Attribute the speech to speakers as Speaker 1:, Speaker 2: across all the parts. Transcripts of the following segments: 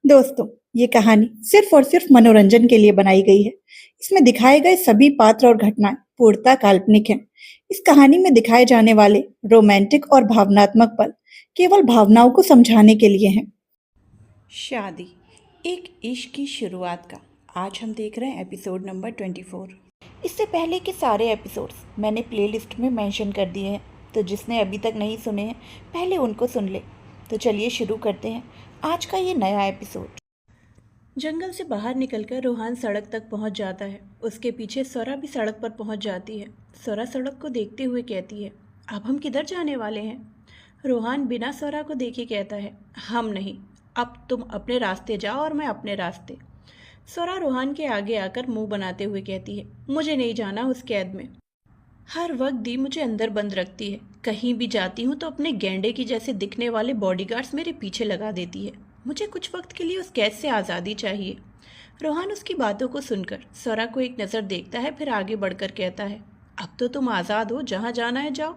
Speaker 1: दोस्तों, ये कहानी सिर्फ और सिर्फ मनोरंजन के लिए बनाई गई है। इसमें दिखाए गए सभी पात्र और घटनाएं पूर्णतः काल्पनिक हैं। इस कहानी में दिखाए जाने वाले रोमांटिक और भावनात्मक पल केवल भावनाओं को समझाने के लिए हैं।
Speaker 2: शादी एक इश्क की शुरुआत का आज हम देख रहे हैं एपिसोड नंबर 24। इससे पहले के सारे एपिसोड्स मैंने प्लेलिस्ट में मेंशन कर दिए हैं, तो जिसने अभी तक नहीं सुने हैं पहले उनको सुन ले। तो चलिए शुरू करते हैं आज का ये नया एपिसोड। जंगल से बाहर निकलकर रोहान सड़क तक पहुंच जाता है। उसके पीछे स्वरा भी सड़क पर पहुंच जाती है। स्वरा सड़क को देखते हुए कहती है, अब हम किधर जाने वाले हैं? रोहान बिना स्वरा को देखे कहता है, हम नहीं, अब तुम अपने रास्ते जाओ और मैं अपने रास्ते। स्वरा रोहान के आगे आकर मुंह बनाते हुए कहती है, मुझे नहीं जाना उस कैद में। हर वक्त दी मुझे अंदर बंद रखती है। कहीं भी जाती हूँ तो अपने गैंडे की जैसे दिखने वाले बॉडीगार्ड्स मेरे पीछे लगा देती है। मुझे कुछ वक्त के लिए उस कैद से आज़ादी चाहिए। रोहान उसकी बातों को सुनकर स्वरा को एक नज़र देखता है, फिर आगे बढ़कर कहता है, अब तो तुम आज़ाद हो, जहाँ जाना है जाओ।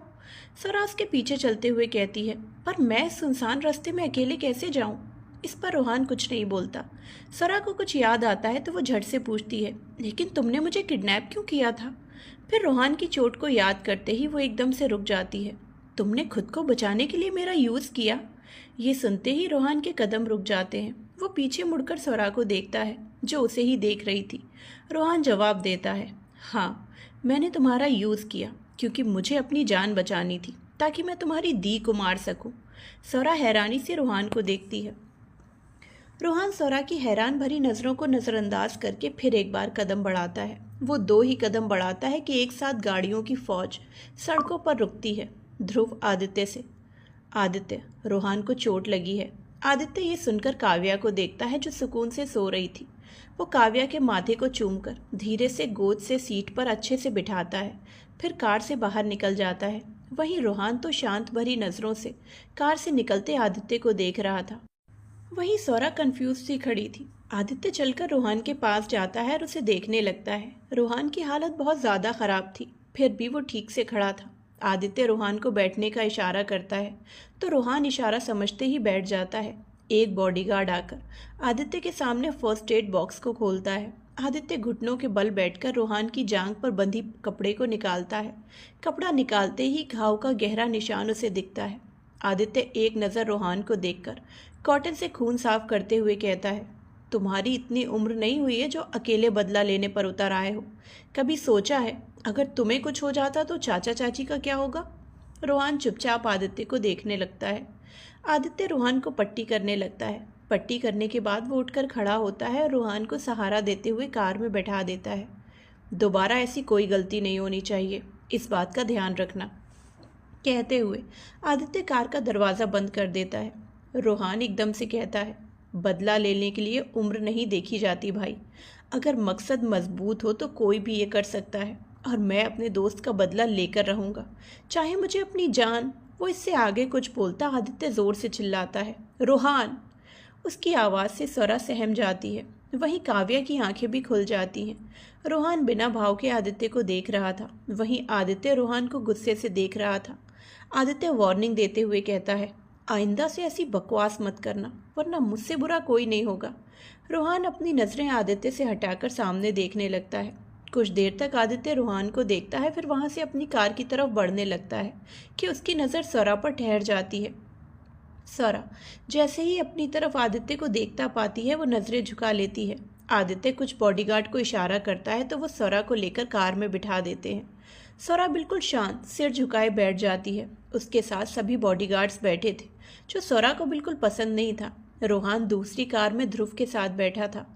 Speaker 2: स्वरा उसके पीछे चलते हुए कहती है, पर मैं सुनसान रास्ते में अकेले कैसे जाऊँ? इस पर रोहान कुछ नहीं बोलता। स्वरा को कुछ याद आता है तो वो झट से पूछती है, लेकिन तुमने मुझे किडनैप क्यों किया था? फिर रोहान की चोट को याद करते ही वो एकदम से रुक जाती है। तुमने खुद को बचाने के लिए मेरा यूज़ किया? ये सुनते ही रोहान के कदम रुक जाते हैं। वो पीछे मुड़कर स्वरा को देखता है जो उसे ही देख रही थी। रोहान जवाब देता है, हाँ, मैंने तुम्हारा यूज़ किया क्योंकि मुझे अपनी जान बचानी थी ताकि मैं तुम्हारी दी को मार सकूं। स्वरा हैरानी से रोहान को देखती है। रोहान स्वरा की हैरान भरी नज़रों को नज़रअंदाज करके फिर एक बार कदम बढ़ाता है। वो दो ही कदम बढ़ाता है कि एक साथ गाड़ियों की फौज सड़कों पर रुकती है। ध्रुव आदित्य से, आदित्य, रोहान को चोट लगी है। आदित्य ये सुनकर काव्या को देखता है जो सुकून से सो रही थी। वो काव्या के माथे को चूमकर धीरे से गोद से सीट पर अच्छे से बिठाता है, फिर कार से बाहर निकल जाता है। वहीं रोहान तो शांत भरी नज़रों से कार से निकलते आदित्य को देख रहा था। वहीं स्वरा कंफ्यूज सी खड़ी थी। आदित्य चलकर रोहान के पास जाता है और उसे देखने लगता है। रोहान की हालत बहुत ज़्यादा ख़राब थी, फिर भी वो ठीक से खड़ा था। आदित्य रोहान को बैठने का इशारा करता है तो रोहान इशारा समझते ही बैठ जाता है। एक बॉडीगार्ड आकर आदित्य के सामने फर्स्ट एड बॉक्स को खोलता है। आदित्य घुटनों के बल बैठकर रोहान की जांघ पर बंधी कपड़े को निकालता है। कपड़ा निकालते ही घाव का गहरा निशान उसे दिखता है। आदित्य एक नज़र रोहान को देखकर कॉटन से खून साफ करते हुए कहता है, तुम्हारी इतनी उम्र नहीं हुई है जो अकेले बदला लेने पर उतर आए हो। कभी सोचा है अगर तुम्हें कुछ हो जाता तो चाचा चाची का क्या होगा? रोहान चुपचाप आदित्य को देखने लगता है। आदित्य रोहान को पट्टी करने लगता है। पट्टी करने के बाद वो उठकर खड़ा होता है और रोहान को सहारा देते हुए कार में बैठा देता है। दोबारा ऐसी कोई गलती नहीं होनी चाहिए, इस बात का ध्यान रखना, कहते हुए आदित्य कार का दरवाज़ा बंद कर देता है। रोहान एकदम से कहता है, बदला लेने के लिए उम्र नहीं देखी जाती भाई। अगर मकसद मजबूत हो तो कोई भी ये कर सकता है, और मैं अपने दोस्त का बदला लेकर रहूँगा, चाहे मुझे अपनी जान। वो इससे आगे कुछ बोलता आदित्य ज़ोर से चिल्लाता है, रोहान! उसकी आवाज़ से स्वरा सहम जाती है। वहीं काव्या की आंखें भी खुल जाती हैं। रोहान बिना भाव के आदित्य को देख रहा था, वहीं आदित्य रोहान को गुस्से से देख रहा था। आदित्य वार्निंग देते हुए कहता है, आइंदा से ऐसी बकवास मत करना वरना मुझसे बुरा कोई नहीं होगा। रोहान अपनी नज़रें आदित्य से हटाकर सामने देखने लगता है। कुछ देर तक आदित्य रोहान को देखता है, फिर वहाँ से अपनी कार की तरफ बढ़ने लगता है कि उसकी नज़र स्वरा पर ठहर जाती है। स्वरा जैसे ही अपनी तरफ आदित्य को देखता पाती है वो नज़रें झुका लेती है। आदित्य कुछ बॉडीगार्ड को इशारा करता है तो वो स्वरा को लेकर कार में बिठा देते हैं। स्वरा बिल्कुल शांत सिर झुकाए बैठ जाती है। उसके साथ सभी बॉडीगार्ड्स बैठे थे, जो स्वरा को बिल्कुल पसंद नहीं था। रोहान दूसरी कार में ध्रुव के साथ बैठा था।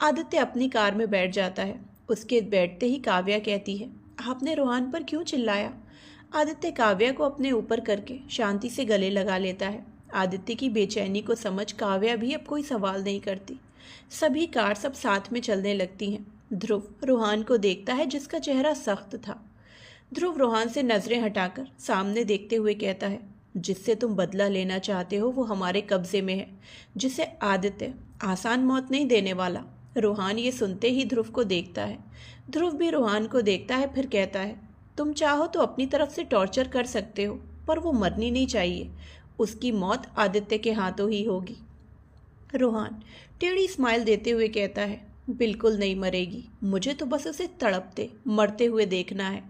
Speaker 2: आदित्य अपनी कार में बैठ जाता है। उसके बैठते ही काव्या कहती है, आपने रोहान पर क्यों चिल्लाया? आदित्य काव्या को अपने ऊपर करके शांति से गले लगा लेता है। आदित्य की बेचैनी को समझ काव्या भी अब कोई सवाल नहीं करती। सभी कार सब साथ में चलने लगती हैं। ध्रुव रोहान को देखता है जिसका चेहरा सख्त था। ध्रुव रोहान से नज़रें हटाकर सामने देखते हुए कहता है, जिससे तुम बदला लेना चाहते हो वो हमारे कब्जे में है, जिसे आदित्य आसान मौत नहीं देने वाला। रोहान ये सुनते ही ध्रुव को देखता है। ध्रुव भी रोहान को देखता है, फिर कहता है, तुम चाहो तो अपनी तरफ से टॉर्चर कर सकते हो, पर वो मरनी नहीं चाहिए। उसकी मौत आदित्य के हाथों ही होगी। रोहान टेढ़ी स्माइल देते हुए कहता है, बिल्कुल नहीं मरेगी, मुझे तो बस उसे तड़पते मरते हुए देखना है।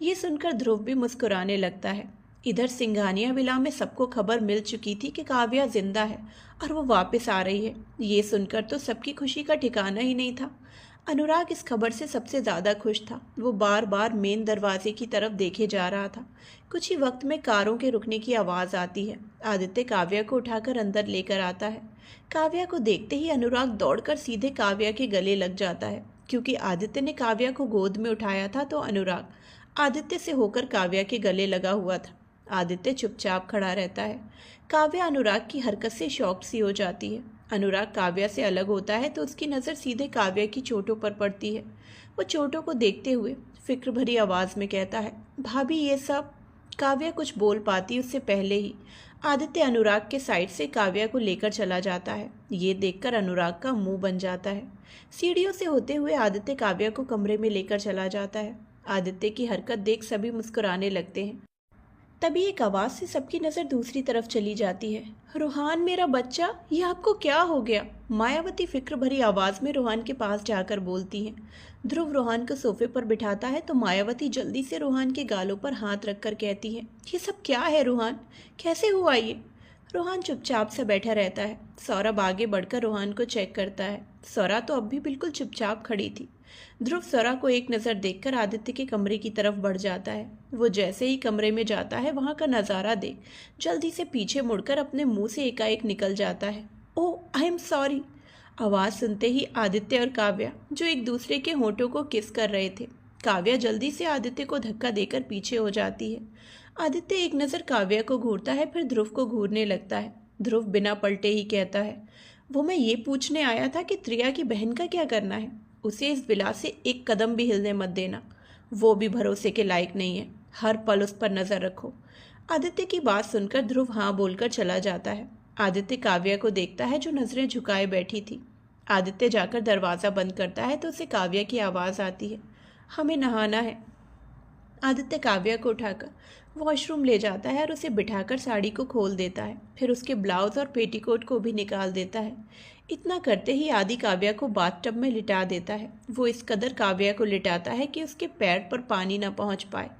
Speaker 2: ये सुनकर ध्रुव भी मुस्कुराने लगता है। इधर सिंघानिया विला में सबको खबर मिल चुकी थी कि काव्या जिंदा है और वो वापस आ रही है। ये सुनकर तो सबकी खुशी का ठिकाना ही नहीं था। अनुराग इस खबर से सबसे ज़्यादा खुश था। वो बार बार मेन दरवाजे की तरफ देखे जा रहा था। कुछ ही वक्त में कारों के रुकने की आवाज़ आती है। आदित्य काव्या को उठाकर अंदर लेकर आता है। काव्या को देखते ही अनुराग दौड़कर सीधे काव्या के गले लग जाता है। क्योंकि आदित्य ने काव्या को गोद में उठाया था तो अनुराग आदित्य से होकर काव्या के गले लगा हुआ था। आदित्य चुपचाप खड़ा रहता है। काव्या अनुराग की हरकत से शॉक्ड सी हो जाती है। अनुराग काव्या से अलग होता है तो उसकी नज़र सीधे काव्या की चोटों पर पड़ती है। वो चोटों को देखते हुए फिक्र भरी आवाज़ में कहता है, भाभी ये सब। काव्या कुछ बोल पाती उससे पहले ही आदित्य अनुराग के साइड से काव्या को लेकर चला जाता है। ये देखकर अनुराग का मुंह बन जाता है। सीढ़ियों से होते हुए आदित्य काव्या को कमरे में लेकर चला जाता है। आदित्य की हरकत देख सभी मुस्कुराने लगते हैं। तभी एक आवाज़ से सबकी नज़र दूसरी तरफ चली जाती है। रोहान मेरा बच्चा, ये आपको क्या हो गया? मायावती फिक्र भरी आवाज़ में रोहान के पास जाकर बोलती हैं। ध्रुव रोहान को सोफे पर बिठाता है तो मायावती जल्दी से रोहान के गालों पर हाथ रखकर कहती है, ये सब क्या है रोहान, कैसे हुआ ये? रोहान चुपचाप से बैठा रहता है। सौरभ आगे बढ़कर रोहान को चेक करता है। सौरा तो अब भी बिल्कुल चुपचाप खड़ी थी। ध्रुव सौरा को एक नज़र देखकर आदित्य के कमरे की तरफ बढ़ जाता है। वो जैसे ही कमरे में जाता है वहाँ का नज़ारा देख जल्दी से पीछे मुड़कर अपने मुंह से एकाएक निकल जाता है, ओह आई एम सॉरी। आवाज़ सुनते ही आदित्य और काव्या जो एक दूसरे के होंठों को किस कर रहे थे, काव्या जल्दी से आदित्य को धक्का देकर पीछे हो जाती है। आदित्य एक नज़र काव्या को घूरता है फिर ध्रुव को घूरने लगता है। ध्रुव बिना पलटे ही कहता है, वो मैं ये पूछने आया था कि त्रिया की बहन का क्या करना है? उसे इस विला से एक कदम भी हिलने मत देना। वो भी भरोसे के लायक नहीं है। हर पल उस पर नज़र रखो। आदित्य की बात सुनकर ध्रुव हाँ बोलकर चला जाता है। आदित्य काव्या को देखता है जो नज़रें झुकाए बैठी थी। आदित्य जाकर दरवाज़ा बंद करता है तो उसे काव्या की आवाज़ आती है, हमें नहाना है। आदित्य काव्या को उठाकर वॉशरूम ले जाता है और उसे बिठाकर साड़ी को खोल देता है। फिर उसके ब्लाउज और पेटीकोट को भी निकाल देता है। इतना करते ही आदि काव्या को बाथटब में लिटा देता है। वो इस कदर काव्या को लिटाता है कि उसके पैर पर पानी ना पहुंच पाए।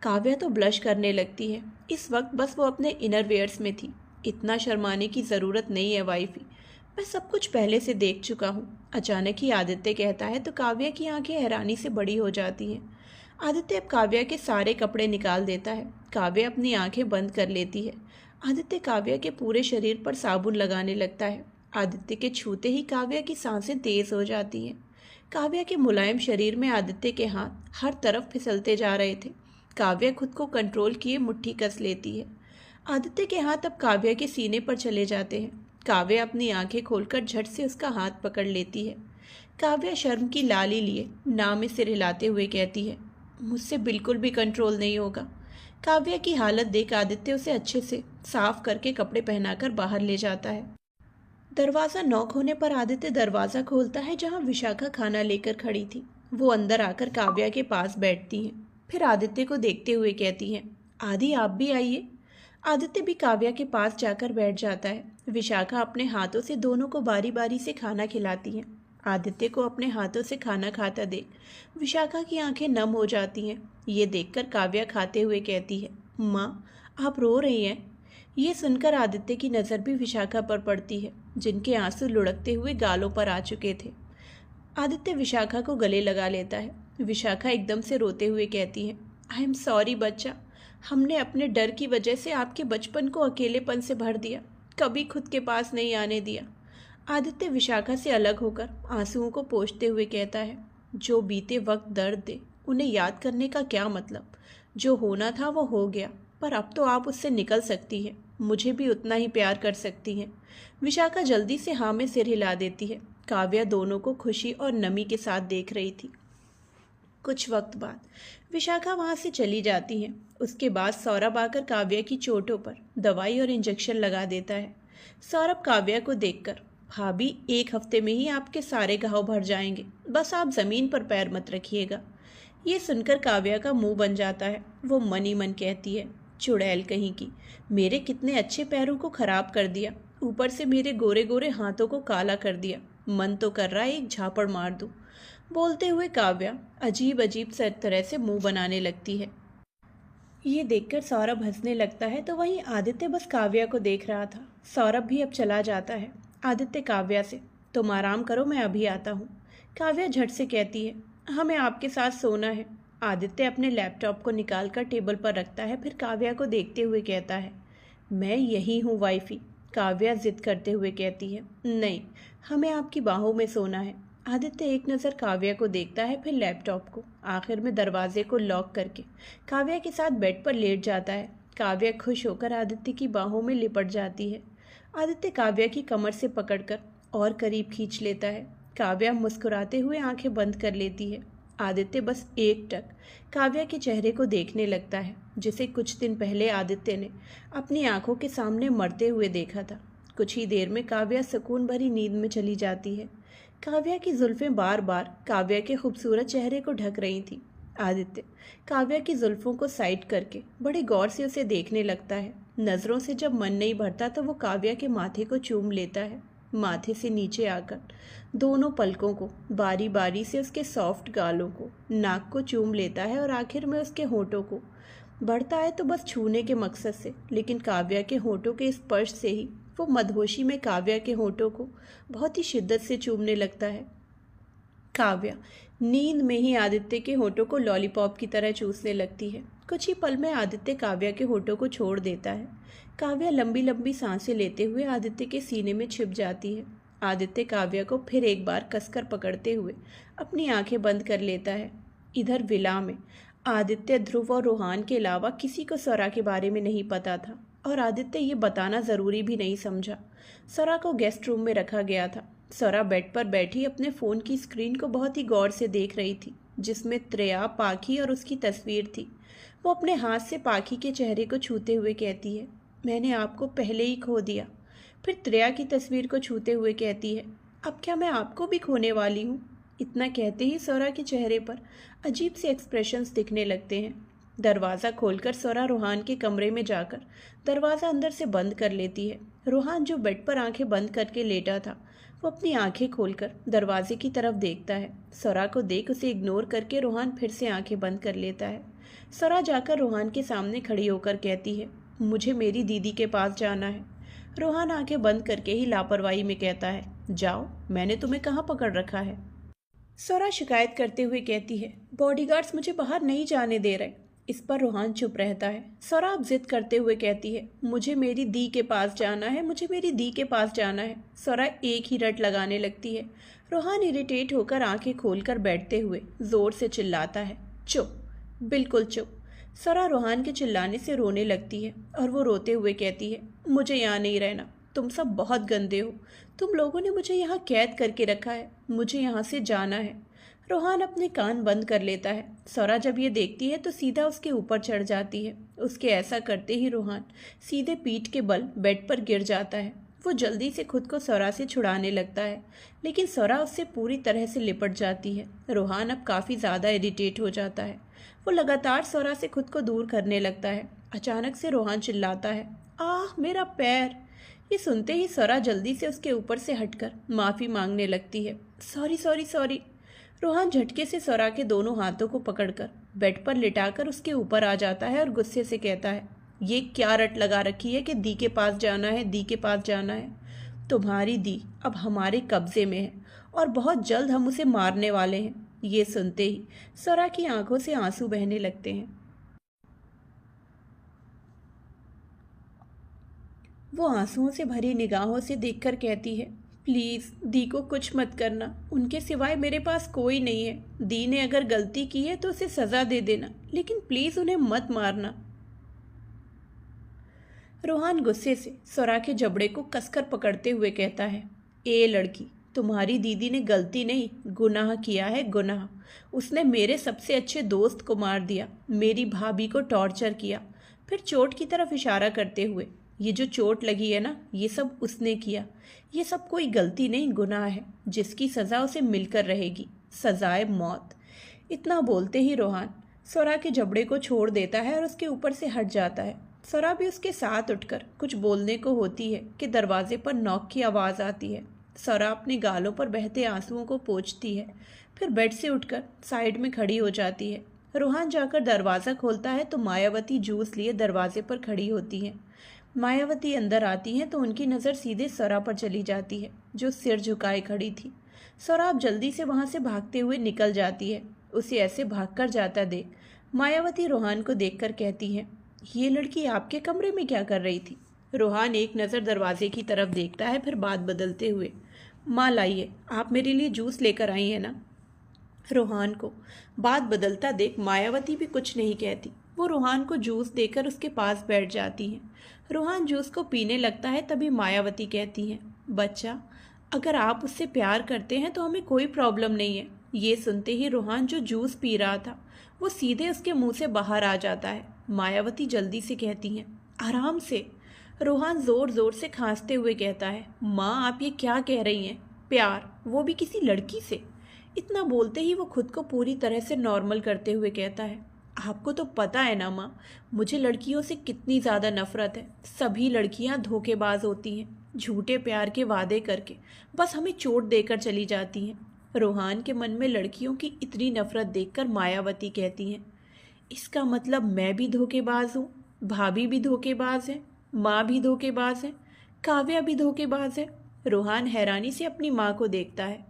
Speaker 2: काव्या तो ब्लश करने लगती है। इस वक्त बस वो अपने इनर वेयर्स में थी। इतना शर्माने की ज़रूरत नहीं है वाइफी, मैं सब कुछ पहले से देख चुका हूँ। अचानक ही आदित्य कहता है तो काव्या की आंखें हैरानी से बड़ी हो जाती हैं। आदित्य अब काव्या के सारे कपड़े निकाल देता है। काव्या अपनी आंखें बंद कर लेती है। आदित्य काव्या के पूरे शरीर पर साबुन लगाने लगता है। आदित्य के छूते ही काव्या की सांसें तेज हो जाती हैं। काव्या के मुलायम शरीर में आदित्य के हाथ हर तरफ फिसलते जा रहे थे। काव्या खुद को कंट्रोल किए मुट्ठी कस लेती है। आदित्य के हाथ अब काव्या के सीने पर चले जाते हैं। काव्या अपनी आंखें खोलकर झट से उसका हाथ पकड़ लेती है। काव्या शर्म की लाली लिए नाम में सिर हिलाते हुए कहती है, मुझसे बिल्कुल भी कंट्रोल नहीं होगा। काव्या की हालत देख आदित्य उसे अच्छे से साफ करके कपड़े पहनाकर बाहर ले जाता है। दरवाज़ा नॉक होने पर आदित्य दरवाज़ा खोलता है जहां विशाखा खाना लेकर खड़ी थी। वो अंदर आकर काव्या के पास बैठती हैं। फिर आदित्य को देखते हुए कहती हैं, आदि आप भी आइए। आदित्य भी काव्या के पास जाकर बैठ जाता है। विशाखा अपने हाथों से दोनों को बारी बारी से खाना खिलाती हैं। आदित्य को अपने हाथों से खाना खाता देख विशाखा की आंखें नम हो जाती हैं। ये देखकर काव्या खाते हुए कहती है, माँ आप रो रही हैं? ये सुनकर आदित्य की नज़र भी विशाखा पर पड़ती है जिनके आंसू लुढ़कते हुए गालों पर आ चुके थे। आदित्य विशाखा को गले लगा लेता है। विशाखा एकदम से रोते हुए कहती है, आई एम सॉरी बच्चा, हमने अपने डर की वजह से आपके बचपन को अकेलेपन से भर दिया, कभी खुद के पास नहीं आने दिया। आदित्य विशाखा से अलग होकर आंसुओं को पोंछते हुए कहता है, जो बीते वक्त दर्द दे उन्हें याद करने का क्या मतलब? जो होना था वो हो गया, पर अब तो आप उससे निकल सकती हैं, मुझे भी उतना ही प्यार कर सकती हैं। विशाखा जल्दी से हाँ में सिर हिला देती है। काव्या दोनों को खुशी और नमी के साथ देख रही थी। कुछ वक्त बाद विशाखा वहाँ से चली जाती है। उसके बाद सौरभ आकर काव्या की चोटों पर दवाई और इंजेक्शन लगा देता है। सौरभ काव्या को देखकर, भाभी 1 हफ्ते में ही आपके सारे घाव भर जाएंगे, बस आप ज़मीन पर पैर मत रखिएगा। ये सुनकर काव्या का मुंह बन जाता है। वो मन ही मन कहती है, चुड़ैल कहीं की, मेरे कितने अच्छे पैरों को खराब कर दिया। ऊपर से मेरे गोरे गोरे हाथों को काला कर दिया। मन तो कर रहा है एक झापड़ मार दूं। बोलते हुए काव्या अजीब अजीब सा तरह से मुंह बनाने लगती है। ये देखकर सौरभ हंसने लगता है तो वहीं आदित्य बस काव्या को देख रहा था। सौरभ भी अब चला जाता है। आदित्य काव्या से, तुम आराम करो, मैं अभी आता हूँ। काव्या झट से कहती है, हमें आपके साथ सोना है। आदित्य अपने लैपटॉप को निकालकर टेबल पर रखता है, फिर काव्या को देखते हुए कहता है, मैं यही हूँ वाइफी। काव्या जिद करते हुए कहती है, नहीं, हमें आपकी बाहों में सोना है। आदित्य एक नज़र काव्या को देखता है, फिर लैपटॉप को, आखिर में दरवाजे को लॉक करके काव्या के साथ बेड पर लेट जाता है। काव्या खुश होकर आदित्य की बाहों में लिपट जाती है। आदित्य काव्या की कमर से पकड़कर और करीब खींच लेता है। काव्या मुस्कुराते हुए आंखें बंद कर लेती है। आदित्य बस एकटक काव्या के चेहरे को देखने लगता है, जिसे कुछ दिन पहले आदित्य ने अपनी आंखों के सामने मरते हुए देखा था। कुछ ही देर में काव्या सुकून भरी नींद में चली जाती है। काव्या की जुल्फें बार बार काव्या के खूबसूरत चेहरे को ढक रही थी। आदित्य काव्या की जुल्फों को साइड करके बड़े गौर से उसे देखने लगता है। नज़रों से जब मन नहीं भरता तो वो काव्या के माथे को चूम लेता है। माथे से नीचे आकर दोनों पलकों को, बारी बारी से उसके सॉफ्ट गालों को, नाक को चूम लेता है और आखिर में उसके होठों को। बढ़ता है तो बस छूने के मकसद से, लेकिन काव्या के होठों के स्पर्श से ही वो मदहोशी में काव्या के होठों को बहुत ही शिद्दत से चूमने लगता है। काव्या नींद में ही आदित्य के होठों को लॉलीपॉप की तरह चूसने लगती है। कुछ ही पल में आदित्य काव्या के होठों को छोड़ देता है। काव्या लंबी लंबी सांसें लेते हुए आदित्य के सीने में छिप जाती है। आदित्य काव्या को फिर एक बार कसकर पकड़ते हुए अपनी आंखें बंद कर लेता है। इधर विला में आदित्य, ध्रुव और रोहान के अलावा किसी को स्वरा के बारे में नहीं पता था, और आदित्य ये बताना ज़रूरी भी नहीं समझा। स्वरा को गेस्ट रूम में रखा गया था। स्वरा बेड पर बैठी अपने फ़ोन की स्क्रीन को बहुत ही गौर से देख रही थी, जिसमें त्रेया, पाखी और उसकी तस्वीर थी। वो अपने हाथ से पाखी के चेहरे को छूते हुए कहती है, मैंने आपको पहले ही खो दिया। फिर त्रेया की तस्वीर को छूते हुए कहती है, अब क्या मैं आपको भी खोने वाली हूँ। इतना कहते ही स्वरा के चेहरे पर अजीब से एक्सप्रेशंस दिखने लगते हैं। दरवाज़ा खोलकर स्वरा रोहान के कमरे में जाकर दरवाज़ा अंदर से बंद कर लेती है। रोहान, जो बेड पर आंखें बंद करके लेटा था, वो अपनी आंखें खोलकर दरवाजे की तरफ देखता है। स्वरा को देख उसे इग्नोर करके रोहान फिर से आंखें बंद कर लेता है। स्वरा जाकर रोहान के सामने खड़ी होकर कहती है, मुझे मेरी दीदी के पास जाना है। रोहान आंखें बंद करके ही लापरवाही में कहता है, जाओ, मैंने तुम्हें कहाँ पकड़ रखा है। स्वरा शिकायत करते हुए कहती है, बॉडीगार्ड्स मुझे बाहर नहीं जाने दे रहे। इस पर रोहान चुप रहता है। स्वरा अब जिद करते हुए कहती है, मुझे मेरी दी के पास जाना है, मुझे मेरी दी के पास जाना है। स्वरा एक ही रट लगाने लगती है। रोहान इरिटेट होकर आंखें खोलकर बैठते हुए जोर से चिल्लाता है, चुप, बिल्कुल चुप। स्वरा रोहान के चिल्लाने से रोने लगती है और वो रोते हुए कहती है, मुझे यहाँ नहीं रहना, तुम सब बहुत गंदे हो, तुम लोगों ने मुझे यहाँ कैद करके रखा है, मुझे यहाँ से जाना है। रोहान अपने कान बंद कर लेता है। स्वरा जब ये देखती है तो सीधा उसके ऊपर चढ़ जाती है। उसके ऐसा करते ही रोहान सीधे पीठ के बल बेड पर गिर जाता है। वो जल्दी से खुद को स्वरा से छुड़ाने लगता है, लेकिन स्वरा उससे पूरी तरह से लिपट जाती है। रोहान अब काफ़ी ज़्यादा इरिटेट हो जाता है। वो लगातार स्वरा से खुद को दूर करने लगता है। अचानक से रोहान चिल्लाता है, आह मेरा पैर। ये सुनते ही स्वरा जल्दी से उसके ऊपर से हटकर माफ़ी मांगने लगती है, सॉरी सॉरी सॉरी। रोहान झटके से स्वरा के दोनों हाथों को पकड़कर बेड पर लिटाकर उसके ऊपर आ जाता है और गुस्से से कहता है, ये क्या रट लगा रखी है कि दी के पास जाना है, दी के पास जाना है। तुम्हारी दी अब हमारे कब्जे में है और बहुत जल्द हम उसे मारने वाले हैं। ये सुनते ही स्वरा की आंखों से आंसू बहने लगते हैं। वो आंसुओं से भरी निगाहों से देखकर कहती है, प्लीज़ दी को कुछ मत करना, उनके सिवाय मेरे पास कोई नहीं है। दी ने अगर गलती की है तो उसे सज़ा दे देना, लेकिन प्लीज़ उन्हें मत मारना। रोहान गुस्से से स्वरा के जबड़े को कसकर पकड़ते हुए कहता है, ए लड़की, तुम्हारी दीदी ने गलती नहीं, गुनाह किया है, गुनाह। उसने मेरे सबसे अच्छे दोस्त को मार दिया, मेरी भाभी को टॉर्चर किया। फिर चोट की तरफ इशारा करते हुए, ये जो चोट लगी है ना, ये सब उसने किया। ये सब कोई गलती नहीं, गुनाह है, जिसकी सज़ा उसे मिलकर रहेगी, सज़ाए मौत। इतना बोलते ही रोहान स्वरा के जबड़े को छोड़ देता है और उसके ऊपर से हट जाता है। सौरभ भी उसके साथ उठकर कुछ बोलने को होती है कि दरवाजे पर नॉक की आवाज़ आती है। सौरभ अपने गालों पर बहते आंसुओं को पोंछती है, फिर बेड से उठकर साइड में खड़ी हो जाती है। रोहान जाकर दरवाज़ा खोलता है तो मायावती जूस लिए दरवाजे पर खड़ी होती है। मायावती अंदर आती हैं तो उनकी नज़र सीधे सौरभ पर चली जाती है, जो सिर झुकाए खड़ी थी। सौरभ जल्दी से वहाँ से भागते हुए निकल जाती है। उसे ऐसे भागकर जाता देख मायावती रोहान को देखकर कहती है, ये लड़की आपके कमरे में क्या कर रही थी? रोहान एक नज़र दरवाजे की तरफ देखता है, फिर बात बदलते हुए, माँ लाइए, आप मेरे लिए जूस लेकर आई हैं ना? रोहान को बात बदलता देख मायावती भी कुछ नहीं कहती। वो रोहान को जूस देकर उसके पास बैठ जाती हैं। रोहान जूस को पीने लगता है, तभी मायावती कहती हैं, बच्चा, अगर आप उससे प्यार करते हैं तो हमें कोई प्रॉब्लम नहीं है। ये सुनते ही रोहान जो जूस पी रहा था वो सीधे उसके मुंह से बाहर आ जाता है। मायावती जल्दी से कहती हैं, आराम से। रोहान ज़ोर ज़ोर से खांसते हुए कहता है, माँ आप ये क्या कह रही हैं? प्यार, वो भी किसी लड़की से? इतना बोलते ही वो खुद को पूरी तरह से नॉर्मल करते हुए कहता है, आपको तो पता है ना माँ, मुझे लड़कियों से कितनी ज़्यादा नफरत है। सभी लड़कियाँ धोखेबाज होती हैं, झूठे प्यार के वादे करके बस हमें चोट देकर चली जाती हैं। रोहान के मन में लड़कियों की इतनी नफरत देखकर मायावती कहती हैं, इसका मतलब मैं भी धोखेबाज हूँ, भाभी भी धोखेबाज है, माँ भी धोखेबाज है, काव्या भी धोखेबाज है। रोहान हैरानी से अपनी माँ को देखता है।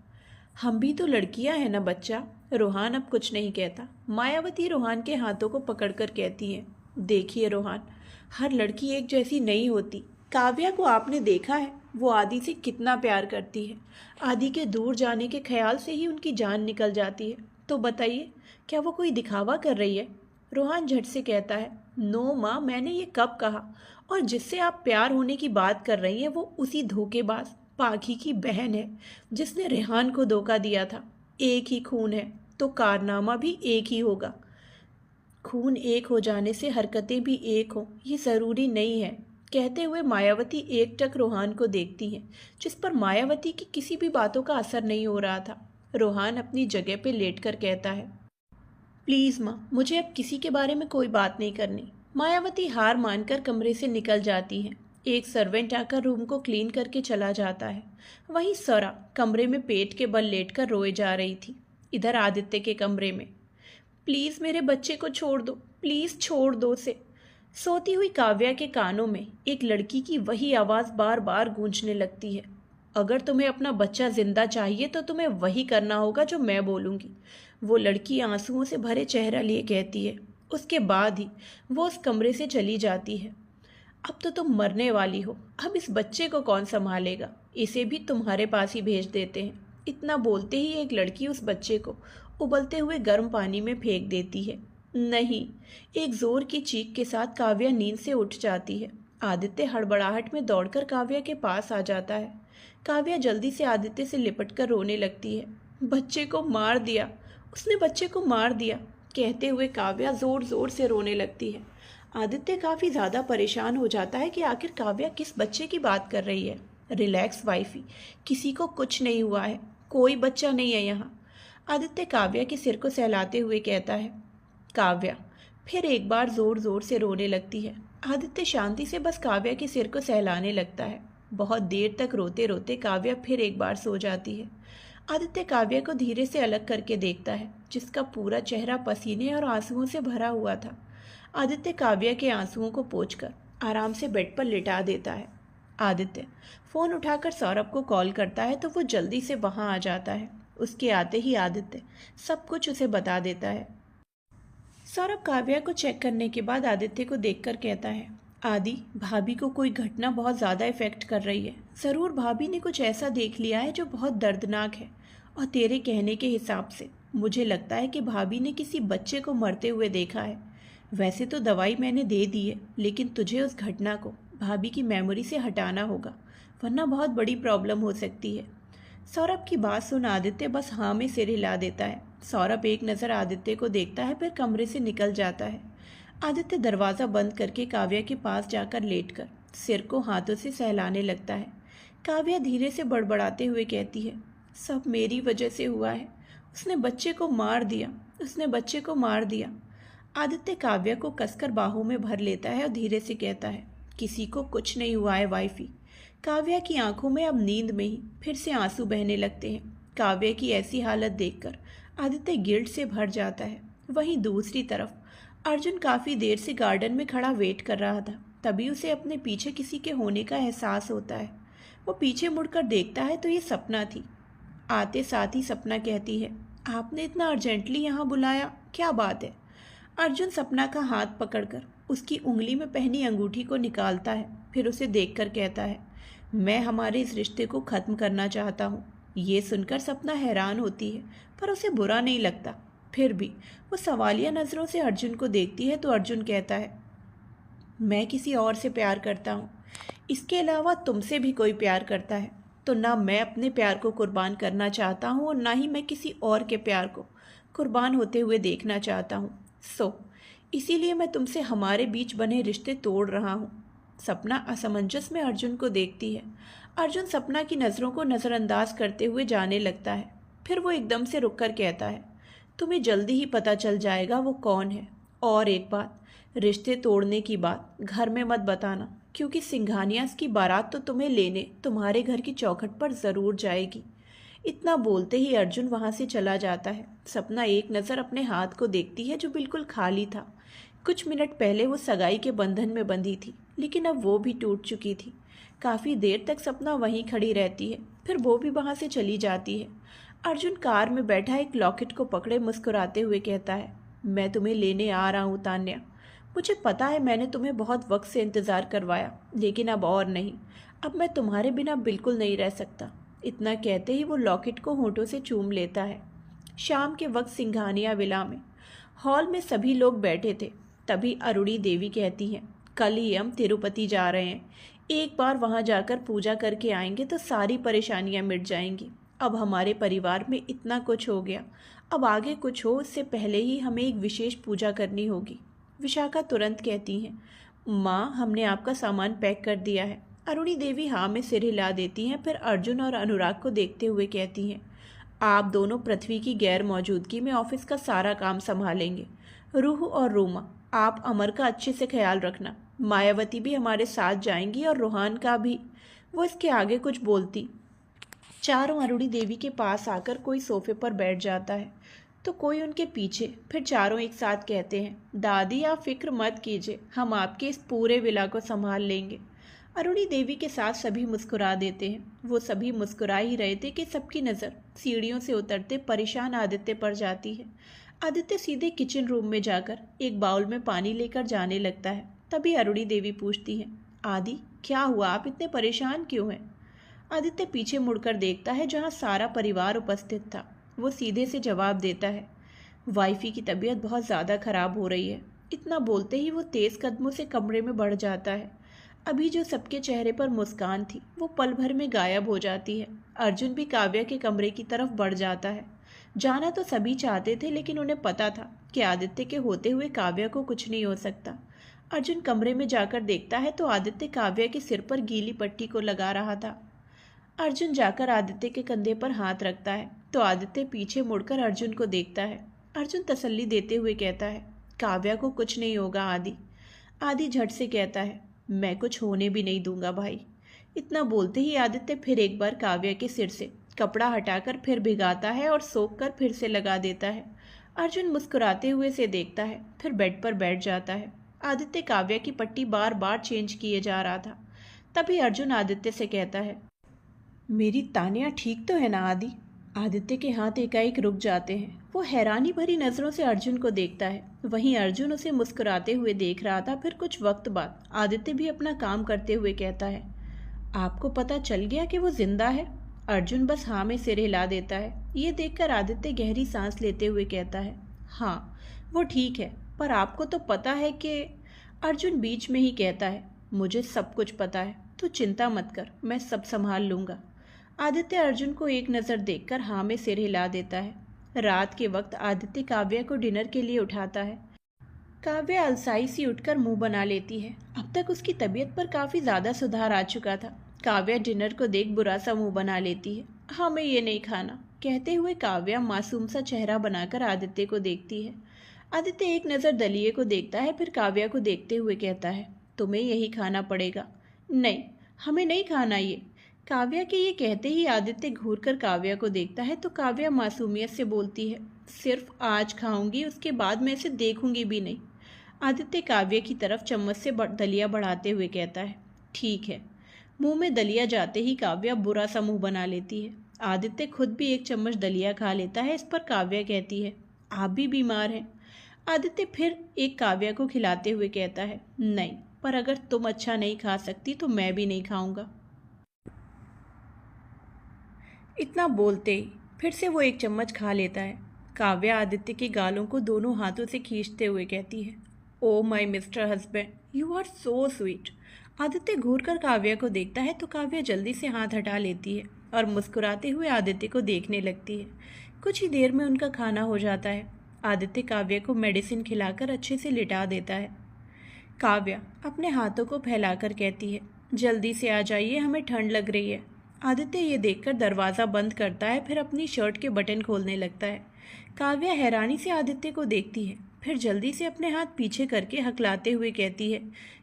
Speaker 2: हम भी तो लड़कियां हैं ना बच्चा। रोहान अब कुछ नहीं कहता। मायावती रोहान के हाथों को पकड़कर कहती है, देखिए रोहान, हर लड़की एक जैसी नहीं होती। काव्या को आपने देखा है, वो आदि से कितना प्यार करती है। आदि के दूर जाने के ख्याल से ही उनकी जान निकल जाती है। तो बताइए, क्या वो कोई दिखावा कर रही है? रोहान झट से कहता है, नो माँ, मैंने ये कब कहा? और जिससे आप प्यार होने की बात कर रही हैं वो उसी धोखेबाज पाखी की बहन है जिसने रेहान को धोखा दिया था। एक ही खून है तो कारनामा भी एक ही होगा। खून एक हो जाने से हरकतें भी एक हो, ये ज़रूरी नहीं है। कहते हुए मायावती एकटक रोहान को देखती हैं, जिस पर मायावती की किसी भी बातों का असर नहीं हो रहा था। रोहान अपनी जगह पे लेटकर कहता है, प्लीज़ माँ, मुझे अब किसी के बारे में कोई बात नहीं करनी। मायावती हार मानकर कमरे से निकल जाती हैं। एक सर्वेंट आकर रूम को क्लीन करके चला जाता है। वहीं सौरा कमरे में पेट के बल लेटकर रोए जा रही थी। इधर आदित्य के कमरे में, प्लीज़ मेरे बच्चे को छोड़ दो, प्लीज़ छोड़ दो उसे। सोती हुई काव्या के कानों में एक लड़की की वही आवाज़ बार बार गूंजने लगती है, अगर तुम्हें अपना बच्चा जिंदा चाहिए तो तुम्हें वही करना होगा जो मैं बोलूँगी। वो लड़की आंसुओं से भरे चेहरा लिए कहती है। उसके बाद ही वो उस कमरे से चली जाती है। अब तो तुम मरने वाली हो, अब इस बच्चे को कौन संभालेगा? इसे भी तुम्हारे पास ही भेज देते हैं। इतना बोलते ही एक लड़की उस बच्चे को उबलते हुए गर्म पानी में फेंक देती है। नहीं, एक जोर की चीख के साथ काव्या नींद से उठ जाती है। आदित्य हड़बड़ाहट में दौड़कर काव्या के पास आ जाता है। काव्या जल्दी से आदित्य से लिपटकर रोने लगती है। बच्चे को मार दिया, उसने बच्चे को मार दिया, कहते हुए काव्या जोर जोर से रोने लगती है। आदित्य काफ़ी ज़्यादा परेशान हो जाता है कि आखिर काव्या किस बच्चे की बात कर रही है। रिलैक्स वाइफी, किसी को कुछ नहीं हुआ है, कोई बच्चा नहीं है यहाँ। आदित्य काव्या के सिर को सहलाते हुए कहता है। काव्या फिर एक बार ज़ोर ज़ोर से रोने लगती है। आदित्य शांति से बस काव्या के सिर को सहलाने लगता है। बहुत देर तक रोते रोते काव्या फिर एक बार सो जाती है। आदित्य काव्या को धीरे से अलग करके देखता है, जिसका पूरा चेहरा पसीने और आंसुओं से भरा हुआ था। आदित्य काव्या के आंसुओं को पोंछकर आराम से बेड पर लिटा देता है। आदित्य फ़ोन उठाकर सौरभ को कॉल करता है तो वो जल्दी से वहाँ आ जाता है। उसके आते ही आदित्य सब कुछ उसे बता देता है। सौरभ काव्या को चेक करने के बाद आदित्य को देखकर कहता है, आदि, भाभी को कोई घटना बहुत ज़्यादा इफ़ेक्ट कर रही है। ज़रूर भाभी ने कुछ ऐसा देख लिया है जो बहुत दर्दनाक है। और तेरे कहने के हिसाब से मुझे लगता है कि भाभी ने किसी बच्चे को मरते हुए देखा है। वैसे तो दवाई मैंने दे दी है, लेकिन तुझे उस घटना को भाभी की मेमोरी से हटाना होगा, वरना बहुत बड़ी प्रॉब्लम हो सकती है। सौरभ की बात सुन आदित्य बस हाँ में सिर हिला देता है। सौरभ एक नज़र आदित्य को देखता है, फिर कमरे से निकल जाता है। आदित्य दरवाज़ा बंद करके काव्या के पास जाकर लेटकर सिर को हाथों से सहलाने लगता है। काव्या धीरे से बड़बड़ाते हुए कहती है, सब मेरी वजह से हुआ है। उसने बच्चे को मार दिया, उसने बच्चे को मार दिया। आदित्य काव्या को कसकर बाहों में भर लेता है और धीरे से कहता है, किसी को कुछ नहीं हुआ है वाइफी। काव्या की आंखों में अब नींद में ही फिर से आंसू बहने लगते हैं। काव्या की ऐसी हालत देखकर आदित्य गिल्ट से भर जाता है। वहीं दूसरी तरफ अर्जुन काफी देर से गार्डन में खड़ा वेट कर रहा था। तभी उसे अपने पीछे किसी के होने का एहसास होता है। वो पीछे मुड़कर देखता है तो ये सपना थी। आते साथ ही सपना कहती है, आपने इतना अर्जेंटली यहाँ बुलाया, क्या बात है? अर्जुन सपना का हाथ पकड़कर उसकी उंगली में पहनी अंगूठी को निकालता है, फिर उसे देखकर कहता है, मैं हमारे इस रिश्ते को ख़त्म करना चाहता हूँ। ये सुनकर सपना हैरान होती है, पर उसे बुरा नहीं लगता। फिर भी वो सवालिया नज़रों से अर्जुन को देखती है तो अर्जुन कहता है, मैं किसी और से प्यार करता हूँ। इसके अलावा तुमसे भी कोई प्यार करता है तो ना मैं अपने प्यार को कुर्बान करना चाहता हूँ और ना ही मैं किसी और के प्यार को कुर्बान होते हुए देखना चाहता हूँ। इसीलिए मैं तुमसे हमारे बीच बने रिश्ते तोड़ रहा हूँ। सपना असमंजस में अर्जुन को देखती है। अर्जुन सपना की नज़रों को नज़रअंदाज करते हुए जाने लगता है। फिर वो एकदम से रुककर कहता है, तुम्हें जल्दी ही पता चल जाएगा वो कौन है। और एक बात, रिश्ते तोड़ने की बात घर में मत बताना, क्योंकि सिंघानियास की बारात तो तुम्हें लेने तुम्हारे घर की चौखट पर ज़रूर जाएगी। इतना बोलते ही अर्जुन वहाँ से चला जाता है। सपना एक नज़र अपने हाथ को देखती है जो बिल्कुल खाली था। कुछ मिनट पहले वो सगाई के बंधन में बंधी थी, लेकिन अब वो भी टूट चुकी थी। काफ़ी देर तक सपना वहीं खड़ी रहती है, फिर वो भी वहाँ से चली जाती है। अर्जुन कार में बैठा एक लॉकेट को पकड़े मुस्कुराते हुए कहता है, मैं तुम्हें लेने आ रहा हूँ तान्या। मुझे पता है मैंने तुम्हें बहुत वक्त से इंतज़ार करवाया, लेकिन अब और नहीं। अब मैं तुम्हारे बिना बिल्कुल नहीं रह सकता। इतना कहते ही वो लॉकेट को होंठों से चूम लेता है। शाम के वक्त सिंघानिया विला में हॉल में सभी लोग बैठे थे। तभी अरुणी देवी कहती हैं, कल ही हम तिरुपति जा रहे हैं। एक बार वहाँ जाकर पूजा करके आएंगे तो सारी परेशानियाँ मिट जाएंगी। अब हमारे परिवार में इतना कुछ हो गया, अब आगे कुछ हो उससे पहले ही हमें एक विशेष पूजा करनी होगी। विशाखा तुरंत कहती हैं, माँ हमने आपका सामान पैक कर दिया है। अरुणी देवी हाँ में सिर हिला देती हैं। फिर अर्जुन और अनुराग को देखते हुए कहती हैं, आप दोनों पृथ्वी की गैर मौजूदगी में ऑफिस का सारा काम संभालेंगे। रूह और रूमा, आप अमर का अच्छे से ख्याल रखना। मायावती भी हमारे साथ जाएंगी और रोहान का भी। वो इसके आगे कुछ बोलती। चारों अरुणी देवी के पास आकर कोई सोफे पर बैठ जाता है तो कोई उनके पीछे। फिर चारों एक साथ कहते हैं, दादी आप फिक्र मत कीजिए, हम आपके इस पूरे विला को संभाल लेंगे। अरुणी देवी के साथ सभी मुस्कुरा देते हैं। वो सभी मुस्कुरा ही रहे थे कि सबकी नज़र सीढ़ियों से उतरते परेशान आदित्य पर जाती है। आदित्य सीधे किचन रूम में जाकर एक बाउल में पानी लेकर जाने लगता है। तभी अरुणी देवी पूछती है, आदि क्या हुआ, आप इतने परेशान क्यों हैं? आदित्य पीछे मुड़कर देखता है जहाँ सारा परिवार उपस्थित था। वो सीधे से जवाब देता है, वाइफी की तबीयत बहुत ज़्यादा खराब हो रही है। इतना बोलते ही वो तेज़ कदमों से कमरे में बढ़ जाता है। अभी जो सबके चेहरे पर मुस्कान थी वो पल भर में गायब हो जाती है। अर्जुन भी काव्या के कमरे की तरफ बढ़ जाता है। जाना तो सभी चाहते थे, लेकिन उन्हें पता था कि आदित्य के होते हुए काव्या को कुछ नहीं हो सकता। अर्जुन कमरे में जाकर देखता है तो आदित्य काव्या के सिर पर गीली पट्टी को लगा रहा था। अर्जुन जाकर आदित्य के कंधे पर हाथ रखता है तो आदित्य पीछे मुड़कर अर्जुन को देखता है। अर्जुन तसल्ली देते हुए कहता है, काव्या को कुछ नहीं होगा आदि। आदि झट से कहता है, मैं कुछ होने भी नहीं दूंगा भाई। इतना बोलते ही आदित्य फिर एक बार काव्या के सिर से कपड़ा हटाकर फिर भिगाता है और सोख कर फिर से लगा देता है। अर्जुन मुस्कुराते हुए से देखता है, फिर बेड पर बैठ जाता है। आदित्य काव्या की पट्टी बार बार चेंज किए जा रहा था। तभी अर्जुन आदित्य से कहता है, मेरी तानिया ठीक तो है ना आदि? आदित्य के हाथ एकाएक रुक जाते हैं। वो हैरानी भरी नज़रों से अर्जुन को देखता है। वहीं अर्जुन उसे मुस्कुराते हुए देख रहा था। फिर कुछ वक्त बाद आदित्य भी अपना काम करते हुए कहता है, आपको पता चल गया कि वो जिंदा है? अर्जुन बस हाँ में सिर हिला देता है। ये देखकर आदित्य गहरी सांस लेते हुए कहता है, हाँ वो ठीक है, पर आपको तो पता है कि। अर्जुन बीच में ही कहता है, मुझे सब कुछ पता है, तू चिंता मत कर, मैं सब संभाल लूँगा। आदित्य अर्जुन को एक नज़र देखकर हाँ में सिर हिला देता है। रात के वक्त आदित्य काव्या को डिनर के लिए उठाता है। काव्या अलसाई सी उठकर मुंह बना लेती है। अब तक उसकी तबीयत पर काफ़ी ज़्यादा सुधार आ चुका था। काव्या डिनर को देख बुरा सा मुंह बना लेती है। हमें ये नहीं खाना कहते हुए काव्या मासूम सा चेहरा बनाकर आदित्य को देखती है। आदित्य एक नज़र दलिये को देखता है, फिर काव्या को देखते हुए कहता है, तुम्हें यही खाना पड़ेगा। नहीं, हमें नहीं खाना ये। काव्या के ये कहते ही आदित्य घूरकर काव्या को देखता है तो काव्या मासूमियत से बोलती है, सिर्फ आज खाऊंगी, उसके बाद मैं इसे देखूंगी भी नहीं। आदित्य काव्या की तरफ चम्मच से दलिया बढ़ाते हुए कहता है, ठीक है। मुंह में दलिया जाते ही काव्या बुरा सा मुंह बना लेती है। आदित्य खुद भी एक चम्मच दलिया खा लेता है। इस पर काव्या कहती है, आप भी बीमार हैं। आदित्य फिर एक काव्या को खिलाते हुए कहता है, नहीं, पर अगर तुम अच्छा नहीं खा सकती तो मैं भी नहीं खाऊंगा। इतना बोलते ही फिर से वो एक चम्मच खा लेता है। काव्या आदित्य के गालों को दोनों हाथों से खींचते हुए कहती है, oh my mister husband, you are so sweet. Aditya घूरकर काव्या को देखता है तो काव्या जल्दी से हाथ हटा लेती है और मुस्कुराते हुए आदित्य को देखने लगती है। कुछ ही देर में उनका खाना हो जाता है। आदित्य काव्या को मेडिसिन खिलाकर अच्छे से लिटा देता है। काव्या अपने हाथों को फैलाकर कहती है, जल्दी से आ जाइए, हमें ठंड लग रही है। आदित्य ये देखकर दरवाज़ा बंद करता है, फिर अपनी शर्ट के बटन खोलने लगता है। काव्या हैरानी से आदित्य को देखती है, फिर जल्दी से अपने हाथ पीछे करके हकलाते हुए कहती है,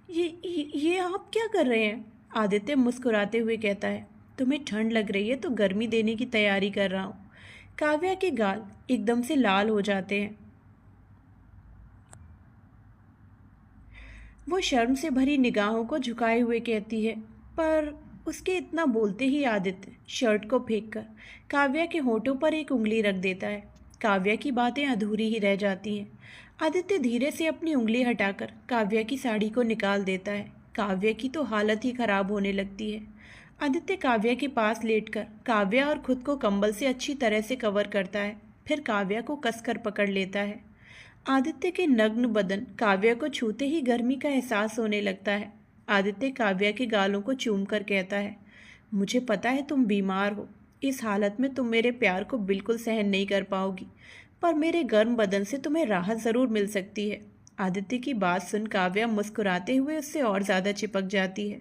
Speaker 2: ये आप क्या कर रहे हैं? आदित्य मुस्कुराते हुए कहता है, तुम्हें ठंड लग रही है तो गर्मी देने की तैयारी कर रहा हूँ। काव्या के गाल एकदम से लाल हो जाते हैं। वो शर्म से भरी निगाहों को झुकाए हुए कहती है, पर उसके इतना बोलते ही आदित्य शर्ट को फेंककर काव्या के होठों पर एक उंगली रख देता है। काव्या की बातें अधूरी ही रह जाती हैं। आदित्य धीरे से अपनी उंगली हटाकर काव्या की साड़ी को निकाल देता है। काव्या की तो हालत ही खराब होने लगती है। आदित्य काव्या के पास लेटकर काव्या और खुद को कंबल से अच्छी तरह से कवर करता है, फिर काव्या को कसकर पकड़ लेता है। आदित्य के नग्न बदन काव्या को छूते ही गर्मी का एहसास होने लगता है। आदित्य काव्या के गालों को चूमकर कहता है, मुझे पता है तुम बीमार हो, इस हालत में तुम मेरे प्यार को बिल्कुल सहन नहीं कर पाओगी, पर मेरे गर्म बदन से तुम्हें राहत ज़रूर मिल सकती है। आदित्य की बात सुन काव्या मुस्कुराते हुए उससे और ज़्यादा चिपक जाती है।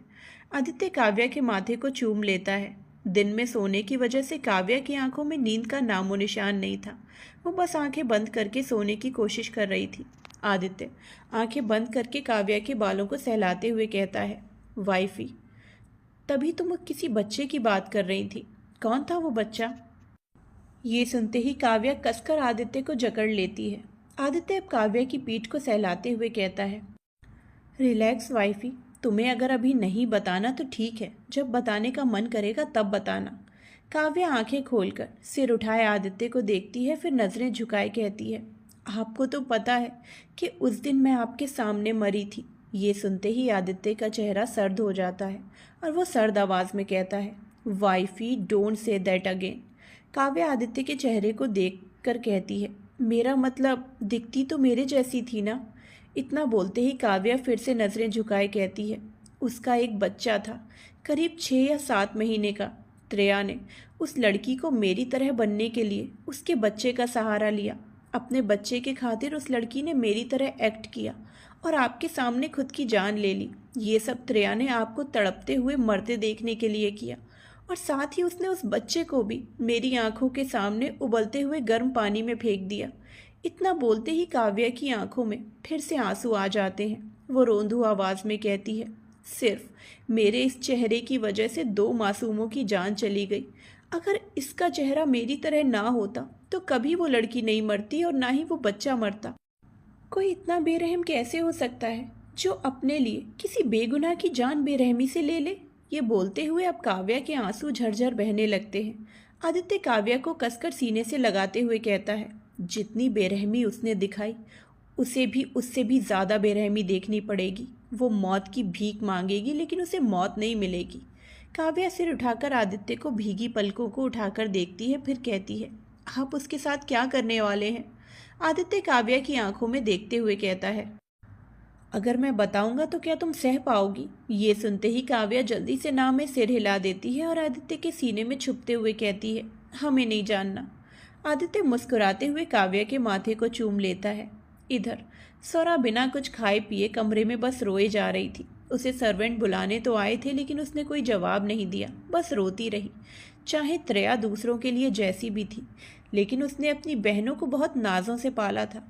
Speaker 2: आदित्य काव्या के माथे को चूम लेता है। दिन में सोने की वजह से काव्या की आंखों में नींद का नामो निशान नहीं था। वो बस आंखें बंद करके सोने की कोशिश कर रही थी। आदित्य आंखें बंद करके काव्या के बालों को सहलाते हुए कहता है, वाइफी, तभी तुम किसी बच्चे की बात कर रही थी, कौन था वो बच्चा? ये सुनते ही काव्या कसकर आदित्य को जकड़ लेती है। आदित्य अब काव्या की पीठ को सहलाते हुए कहता है, रिलैक्स वाइफी, तुम्हें अगर अभी नहीं बताना तो ठीक है, जब बताने का मन करेगा तब बताना। काव्या आंखें खोलकर सिर उठाए आदित्य को देखती है, फिर नजरें झुकाए कहती है, आपको तो पता है कि उस दिन मैं आपके सामने मरी थी। ये सुनते ही आदित्य का चेहरा सर्द हो जाता है और वो सर्द आवाज में कहता है, wifey, don't say that again. Kavya Aditya के चेहरे को देख कर कहती है, मेरा मतलब दिखती तो मेरे जैसी थी ना। इतना बोलते ही काव्या फिर से नजरें झुकाए कहती है, उसका एक बच्चा था, करीब 6 या 7 महीने का। त्रेया ने उस लड़की को मेरी तरह बनने के लिए उसके बच्चे का सहारा लिया। अपने बच्चे के खातिर उस लड़की ने मेरी तरह एक्ट किया और आपके सामने खुद की जान ले ली। ये सब त्रेया ने आपको तड़पते हुए मरते देखने के लिए किया, और साथ ही उसने उस बच्चे को भी मेरी आंखों के सामने उबलते हुए गर्म पानी में फेंक दिया। इतना बोलते ही काव्या की आंखों में फिर से आंसू आ जाते हैं। वो रोंदू आवाज में कहती है, सिर्फ मेरे इस चेहरे की वजह से 2 मासूमों की जान चली गई। अगर इसका चेहरा मेरी तरह ना होता तो कभी वो लड़की नहीं मरती और ना ही वो बच्चा मरता। कोई इतना बेरहम कैसे हो सकता है जो अपने लिए किसी बेगुनाह की जान बेरहमी से ले ले? ये बोलते हुए अब काव्या के आंसू झरझर बहने लगते हैं। आदित्य काव्या को कसकर सीने से लगाते हुए कहता है, जितनी बेरहमी उसने दिखाई उसे भी उससे भी ज़्यादा बेरहमी देखनी पड़ेगी। वो मौत की भीख मांगेगी लेकिन उसे मौत नहीं मिलेगी। काव्या सिर उठाकर आदित्य को भीगी पलकों को उठाकर देखती है, फिर कहती है, आप उसके साथ क्या करने वाले हैं? आदित्य काव्या की आंखों में देखते हुए कहता है, अगर मैं बताऊंगा तो क्या तुम सह पाओगी? ये सुनते ही काव्या जल्दी से नाव में सिर हिला देती है और आदित्य के सीने में छुपते हुए कहती है, हमें नहीं जानना। आदित्य मुस्कुराते हुए काव्या के माथे को चूम लेता है। इधर स्वरा बिना कुछ खाए पिए कमरे में बस रोए जा रही थी। उसे सर्वेंट बुलाने तो आए थे लेकिन उसने कोई जवाब नहीं दिया, बस रोती रही। चाहे त्रेया दूसरों के लिए जैसी भी थी, लेकिन उसने अपनी बहनों को बहुत नाजों से पाला था।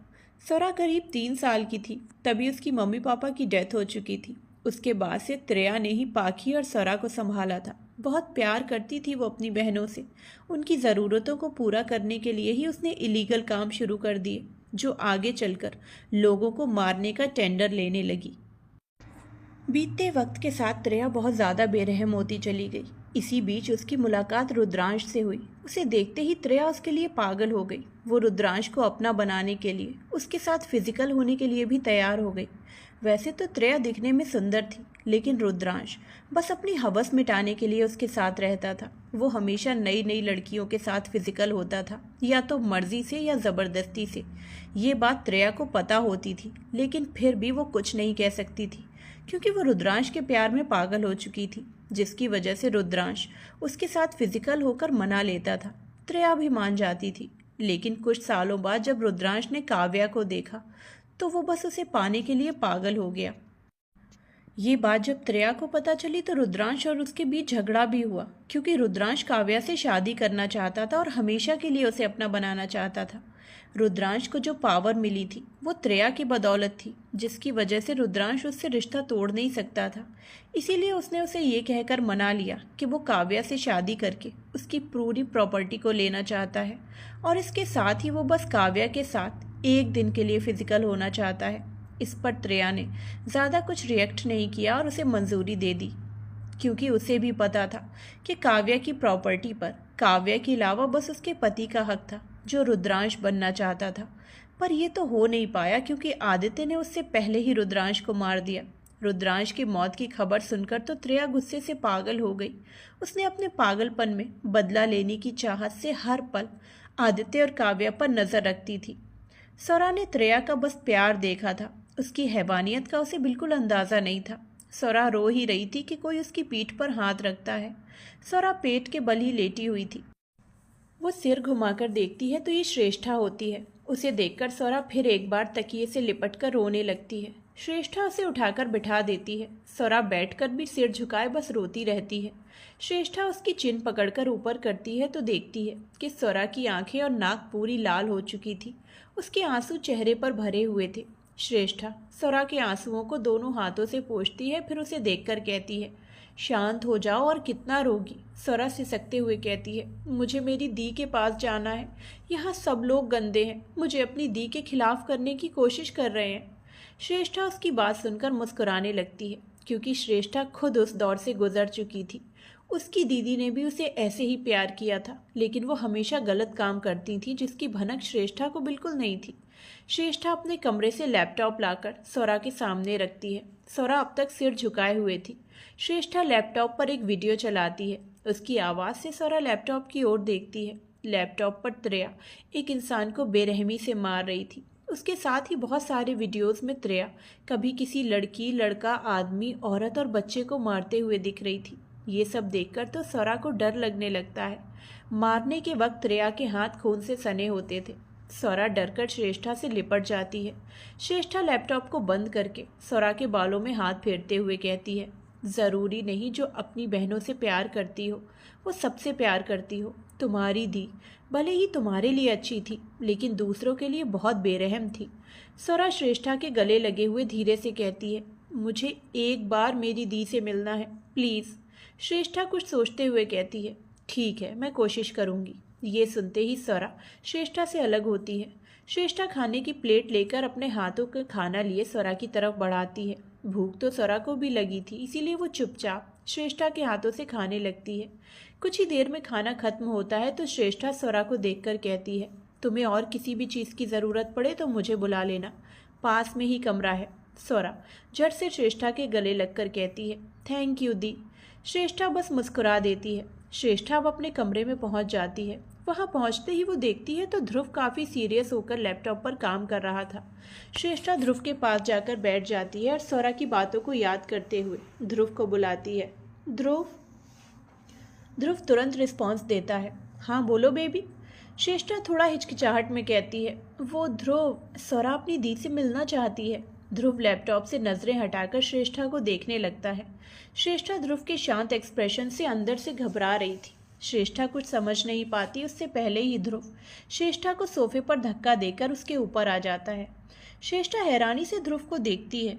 Speaker 2: स्वरा करीब 3 साल की थी, तभी उसकी मम्मी पापा की डेथ हो चुकी थी। उसके बाद से त्रेया ने ही पाखी और स्वरा को संभाला था। बहुत प्यार करती थी वो अपनी बहनों से। उनकी ज़रूरतों को पूरा करने के लिए ही उसने इलीगल काम शुरू कर दिए, जो आगे चलकर लोगों को मारने का टेंडर लेने लगी। बीतते वक्त के साथ त्रेया बहुत ज़्यादा बेरहम होती चली गई। इसी बीच उसकी मुलाकात रुद्रांश से हुई। उसे देखते ही त्रेया उसके लिए पागल हो गई। वो रुद्रांश को अपना बनाने के लिए, उसके साथ फिजिकल होने के लिए भी तैयार हो गई। वैसे तो त्रेया दिखने में सुंदर थी, लेकिन रुद्रांश बस अपनी हवस मिटाने के लिए उसके साथ रहता था। वो हमेशा नई नई लड़कियों के साथ फिजिकल होता था, या तो मर्जी से या ज़बरदस्ती से। ये बात त्रेया को पता होती थी, लेकिन फिर भी वो कुछ नहीं कह सकती थी, क्योंकि वो रुद्रांश के प्यार में पागल हो चुकी थी, जिसकी वजह से रुद्रांश उसके साथ फिजिकल होकर मना लेता था। त्रेया भी मान जाती थी, लेकिन कुछ सालों बाद जब रुद्रांश ने काव्या को देखा तो वो बस उसे पाने के लिए पागल हो गया। ये बात जब त्रेया को पता चली तो रुद्रांश और उसके बीच झगड़ा भी हुआ, क्योंकि रुद्रांश काव्या से शादी करना चाहता था और हमेशा के लिए उसे अपना बनाना चाहता था। रुद्रांश को जो पावर मिली थी वो त्रेया की बदौलत थी, जिसकी वजह से रुद्रांश उससे रिश्ता तोड़ नहीं सकता था। इसीलिए उसने उसे ये कहकर मना लिया कि वो काव्या से शादी करके उसकी पूरी प्रॉपर्टी को लेना चाहता है, और इसके साथ ही वो बस काव्या के साथ एक दिन के लिए फिजिकल होना चाहता है। इस पर त्रेया ने ज़्यादा कुछ रिएक्ट नहीं किया और उसे मंजूरी दे दी, क्योंकि उसे भी पता था कि काव्या की प्रॉपर्टी पर काव्या के अलावा बस उसके पति का हक था, जो रुद्रांश बनना चाहता था। पर यह तो हो नहीं पाया, क्योंकि आदित्य ने उससे पहले ही रुद्रांश को मार दिया। रुद्रांश की मौत की खबर सुनकर तो त्रेया गुस्से से पागल हो गई। उसने अपने पागलपन में बदला लेने की चाहत से हर पल आदित्य और काव्या पर नजर रखती थी। स्वरा ने त्रेया का बस प्यार देखा था, उसकी हैवानियत का उसे बिल्कुल अंदाज़ा नहीं था। स्वरा रो ही रही थी कि कोई उसकी पीठ पर हाथ रखता है। स्वरा पेट के बल ही लेटी हुई थी। वो सिर घुमाकर देखती है तो ये श्रेष्ठा होती है। उसे देखकर स्वरा फिर एक बार तकिए से लिपटकर रोने लगती है। श्रेष्ठा उसे उठाकर बिठा देती है। स्वरा बैठकर भी सिर झुकाए बस रोती रहती है। श्रेष्ठा उसकी चिन पकड़कर ऊपर करती है तो देखती है कि स्वरा की आंखें और नाक पूरी लाल हो चुकी थी। उसके आंसू चेहरे पर भरे हुए थे। श्रेष्ठा स्वरा के आंसुओं को दोनों हाथों से पोंछती है, फिर उसे देखकर कहती है, शांत हो जाओ, और कितना रोगी। स्वरा सिसकते हुए कहती है, मुझे मेरी दी के पास जाना है। यहाँ सब लोग गंदे हैं, मुझे अपनी दी के खिलाफ करने की कोशिश कर रहे हैं। श्रेष्ठा उसकी बात सुनकर मुस्कुराने लगती है, क्योंकि श्रेष्ठा खुद उस दौर से गुजर चुकी थी। उसकी दीदी ने भी उसे ऐसे ही प्यार किया था, लेकिन वो हमेशा गलत काम करती थी, जिसकी भनक श्रेष्ठा को बिल्कुल नहीं थी। श्रेष्ठा अपने कमरे से लैपटॉप लाकर स्वरा के सामने रखती है। स्वरा अब तक सिर झुकाए हुए थी। श्रेष्ठा लैपटॉप पर एक वीडियो चलाती है। उसकी आवाज़ से स्वरा लैपटॉप की ओर देखती है। लैपटॉप पर त्रेया एक इंसान को बेरहमी से मार रही थी। उसके साथ ही बहुत सारे वीडियोस में त्रेया कभी किसी लड़की, लड़का, आदमी, औरत और बच्चे को मारते हुए दिख रही थी। ये सब देखकर तो स्वरा को डर लगने लगता है। मारने के वक्त त्रेया के हाथ खून से सने होते थे। स्वरा डरकर श्रेष्ठा से लिपट जाती है। श्रेष्ठा लैपटॉप को बंद करके स्वरा के बालों में हाथ फेरते हुए कहती है, ज़रूरी नहीं जो अपनी बहनों से प्यार करती हो वो सबसे प्यार करती हो। तुम्हारी दी भले ही तुम्हारे लिए अच्छी थी, लेकिन दूसरों के लिए बहुत बेरहम थी। स्वरा श्रेष्ठा के गले लगे हुए धीरे से कहती है, मुझे एक बार मेरी दी से मिलना है, प्लीज़। श्रेष्ठा कुछ सोचते हुए कहती है, ठीक है, मैं कोशिश करूँगी। ये सुनते ही स्वरा श्रेष्ठा से अलग होती है। श्रेष्ठा खाने की प्लेट लेकर अपने हाथों का खाना लिए स्वरा की तरफ बढ़ाती है। भूख तो स्वरा को भी लगी थी, इसीलिए वो चुपचाप श्रेष्ठा के हाथों से खाने लगती है। कुछ ही देर में खाना खत्म होता है तो श्रेष्ठा स्वरा को देखकर कहती है, तुम्हें और किसी भी चीज़ की ज़रूरत पड़े तो मुझे बुला लेना, पास में ही कमरा है। स्वरा झट से श्रेष्ठा के गले लगकर कहती है, थैंक यू दी। श्रेष्ठा बस मुस्कुरा देती है। श्रेष्ठा अब अपने कमरे में पहुंच जाती है। वहां पहुंचते ही वो देखती है तो ध्रुव काफ़ी सीरियस होकर लैपटॉप पर काम कर रहा था। श्रेष्ठा ध्रुव के पास जाकर बैठ जाती है और स्वरा की बातों को याद करते हुए ध्रुव को बुलाती है। ध्रुव। ध्रुव तुरंत रिस्पॉन्स देता है, हाँ बोलो बेबी। श्रेष्ठा थोड़ा हिचकिचाहट में कहती है, वो ध्रुव, स्वरा अपनी दी से मिलना चाहती है। ध्रुव लैपटॉप से नज़रें हटाकर श्रेष्ठा को देखने लगता है। श्रेष्ठा ध्रुव के शांत एक्सप्रेशन से अंदर से घबरा रही थी। श्रेष्ठा कुछ समझ नहीं पाती उससे पहले ही ध्रुव श्रेष्ठा को सोफे पर धक्का देकर उसके ऊपर आ जाता है। श्रेष्ठा हैरानी से ध्रुव को देखती है।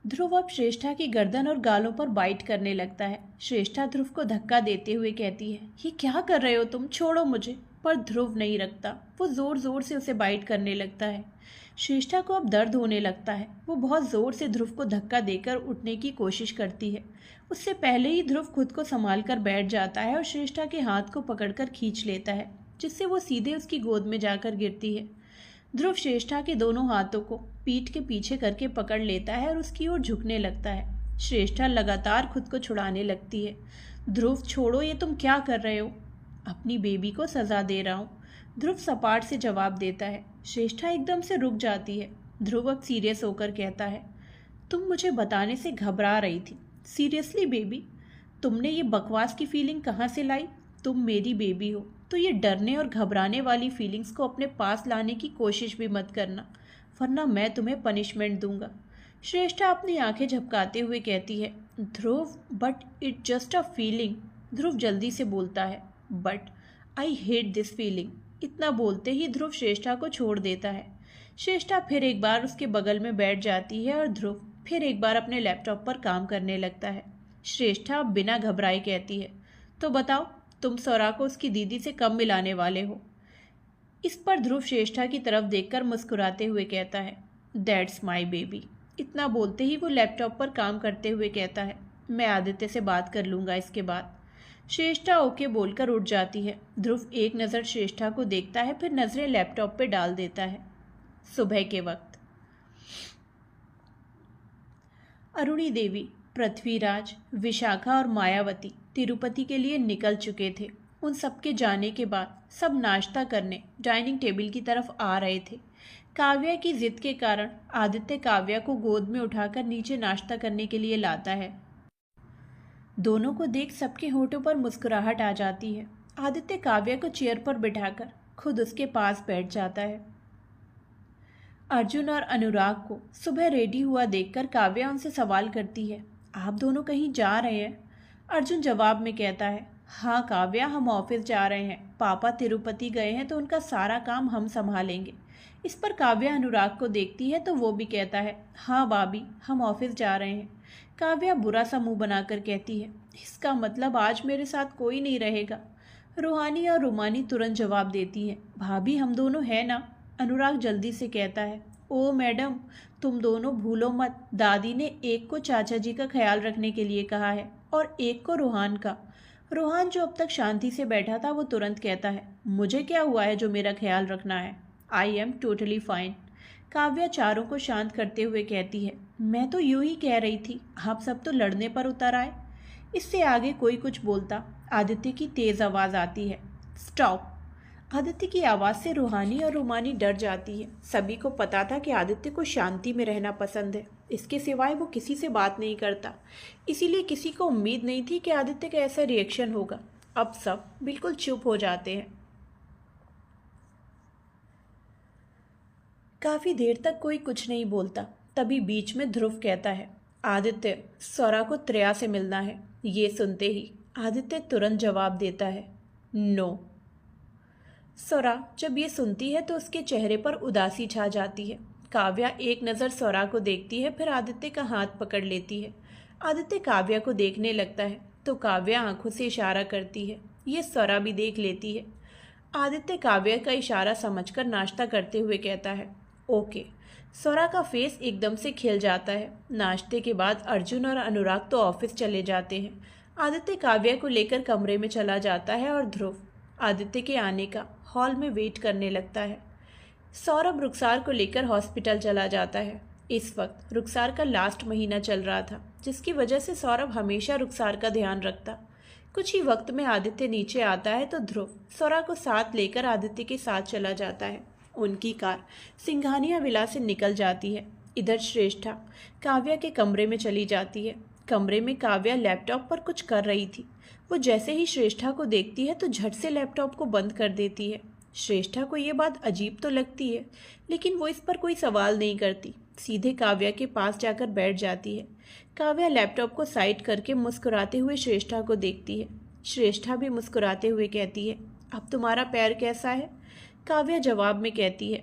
Speaker 2: ध्रुव अब श्रेष्ठा की गर्दन और गालों पर बाइट करने लगता है। श्रेष्ठा ध्रुव को धक्का देते हुए कहती है, ये क्या कर रहे हो तुम, छोड़ो मुझे। पर ध्रुव नहीं रखता, वो जोर जोर से उसे बाइट करने लगता है। श्रेष्ठा को अब दर्द होने लगता है। वो बहुत जोर से ध्रुव को धक्का देकर उठने की कोशिश करती है। उससे पहले ही ध्रुव खुद को संभाल कर बैठ जाता है और श्रेष्ठा के हाथ को पकड़कर खींच लेता है, जिससे वो सीधे उसकी गोद में जाकर गिरती है। ध्रुव श्रेष्ठा के दोनों हाथों को पीठ के पीछे करके पकड़ लेता है और उसकी ओर झुकने लगता है। श्रेष्ठा लगातार खुद को छुड़ाने लगती है। ध्रुव छोड़ो, ये तुम क्या कर रहे हो? अपनी बेबी को सजा दे रहा हूँ, ध्रुव सपाट से जवाब देता है। श्रेष्ठा एकदम से रुक जाती है। ध्रुव अब सीरियस होकर कहता है, तुम मुझे बताने से घबरा रही थी। सीरियसली बेबी, तुमने ये बकवास की फीलिंग कहाँ से लाई? तुम मेरी बेबी हो तो ये डरने और घबराने वाली फीलिंग्स को अपने पास लाने की कोशिश भी मत करना, वरना मैं तुम्हें पनिशमेंट दूंगा। श्रेष्ठा अपनी आंखें झपकाते हुए कहती है, Dhruv but it just a feeling. Dhruv जल्दी से बोलता है, but I hate this feeling. इतना बोलते ही ध्रुव श्रेष्ठा को छोड़ देता है। श्रेष्ठा फिर एक बार उसके बगल में बैठ जाती है और ध्रुव फिर एक बार अपने लैपटॉप पर काम करने लगता है। श्रेष्ठा बिना घबराए कहती है, तो बताओ, तुम सौरा को उसकी दीदी से कब मिलाने वाले हो? इस पर ध्रुव श्रेष्ठा की तरफ देखकर मुस्कुराते हुए कहता है, दैट्स माई बेबी। इतना बोलते ही वो लैपटॉप पर काम करते हुए कहता है, मैं आदित्य से बात कर लूँगा इसके बाद। श्रेष्ठा ओके बोलकर उठ जाती है। ध्रुव एक नज़र श्रेष्ठा को देखता है, फिर नज़रें लैपटॉप पे डाल देता है। सुबह के वक्त अरुणी देवी, पृथ्वीराज, विशाखा और मायावती तिरुपति के लिए निकल चुके थे। उन सबके जाने के बाद सब नाश्ता करने डाइनिंग टेबल की तरफ आ रहे थे। काव्या की जिद के कारण आदित्य काव्या को गोद में उठाकर नीचे नाश्ता करने के लिए लाता है। दोनों को देख सबके होठों पर मुस्कुराहट आ जाती है। आदित्य काव्या को चेयर पर बिठाकर खुद उसके पास बैठ जाता है। अर्जुन और अनुराग को सुबह रेडी हुआ देखकर काव्या उनसे सवाल करती है, आप दोनों कहीं जा रहे हैं? अर्जुन जवाब में कहता है, हाँ काव्या, हम ऑफिस जा रहे हैं। पापा तिरुपति गए हैं तो उनका सारा काम हम संभालेंगे। इस पर काव्या अनुराग को देखती है तो वो भी कहता है, हाँ भाभी, हम ऑफिस जा रहे हैं। काव्या बुरा सा मुंह बनाकर कहती है, इसका मतलब आज मेरे साथ कोई नहीं रहेगा। रूहानी और रुमानी तुरंत जवाब देती है, भाभी हम दोनों हैं ना। अनुराग जल्दी से कहता है, ओ मैडम, तुम दोनों भूलो मत, दादी ने एक को चाचा जी का ख्याल रखने के लिए कहा है और एक को रूहान का। रूहान जो अब तक शांति से बैठा था वो तुरंत कहता है, मुझे क्या हुआ है जो मेरा ख्याल रखना है? I am totally fine. Kavya चारों को शांत करते हुए कहती है, मैं तो यूं ही कह रही थी, आप सब तो लड़ने पर उतर आए। इससे आगे कोई कुछ बोलता आदित्य की तेज आवाज़ आती है, स्टॉप। आदित्य की आवाज़ से रूहानी और रुमानी डर जाती है। सभी को पता था कि आदित्य को शांति में रहना पसंद है, इसके सिवाय वो किसी से बात नहीं करता। इसीलिए किसी को उम्मीद नहीं थी कि आदित्य का ऐसा रिएक्शन होगा। अब सब बिल्कुल चुप हो जाते हैं। काफ़ी देर तक कोई कुछ नहीं बोलता। तभी बीच में ध्रुव कहता है, आदित्य, सौरा को त्रेया से मिलना है। ये सुनते ही आदित्य तुरंत जवाब देता है, नो। सौरा जब ये सुनती है तो उसके चेहरे पर उदासी छा जाती है। काव्या एक नज़र सौरा को देखती है, फिर आदित्य का हाथ पकड़ लेती है। आदित्य काव्या को देखने लगता है तो काव्या आंखों से इशारा करती है। ये सौरा भी देख लेती है। आदित्य काव्या का इशारा समझकर नाश्ता करते हुए कहता है, ओके। सौरा का फेस एकदम से खिल जाता है। नाश्ते के बाद अर्जुन और अनुराग तो ऑफिस चले जाते हैं। आदित्य काव्या को लेकर कमरे में चला जाता है और ध्रुव आदित्य के आने का हॉल में वेट करने लगता है। सौरभ रुखसार को लेकर हॉस्पिटल चला जाता है। इस वक्त रुखसार का लास्ट महीना चल रहा था, जिसकी वजह से सौरभ हमेशा रुखसार का ध्यान रखता। कुछ ही वक्त में आदित्य नीचे आता है तो ध्रुव सौरा को साथ लेकर आदित्य के साथ चला जाता है। उनकी कार सिंघानिया विला से निकल जाती है। इधर श्रेष्ठा काव्या के कमरे में चली जाती है। कमरे में काव्या लैपटॉप पर कुछ कर रही थी। वो जैसे ही श्रेष्ठा को देखती है तो झट से लैपटॉप को बंद कर देती है। श्रेष्ठा को ये बात अजीब तो लगती है, लेकिन वो इस पर कोई सवाल नहीं करती। सीधे काव्या के पास जाकर बैठ जाती है। काव्या लैपटॉप को साइड करके मुस्कुराते हुए श्रेष्ठा को देखती है। श्रेष्ठा भी मुस्कुराते हुए कहती है। अब तुम्हारा पैर कैसा है? काव्या जवाब में कहती है,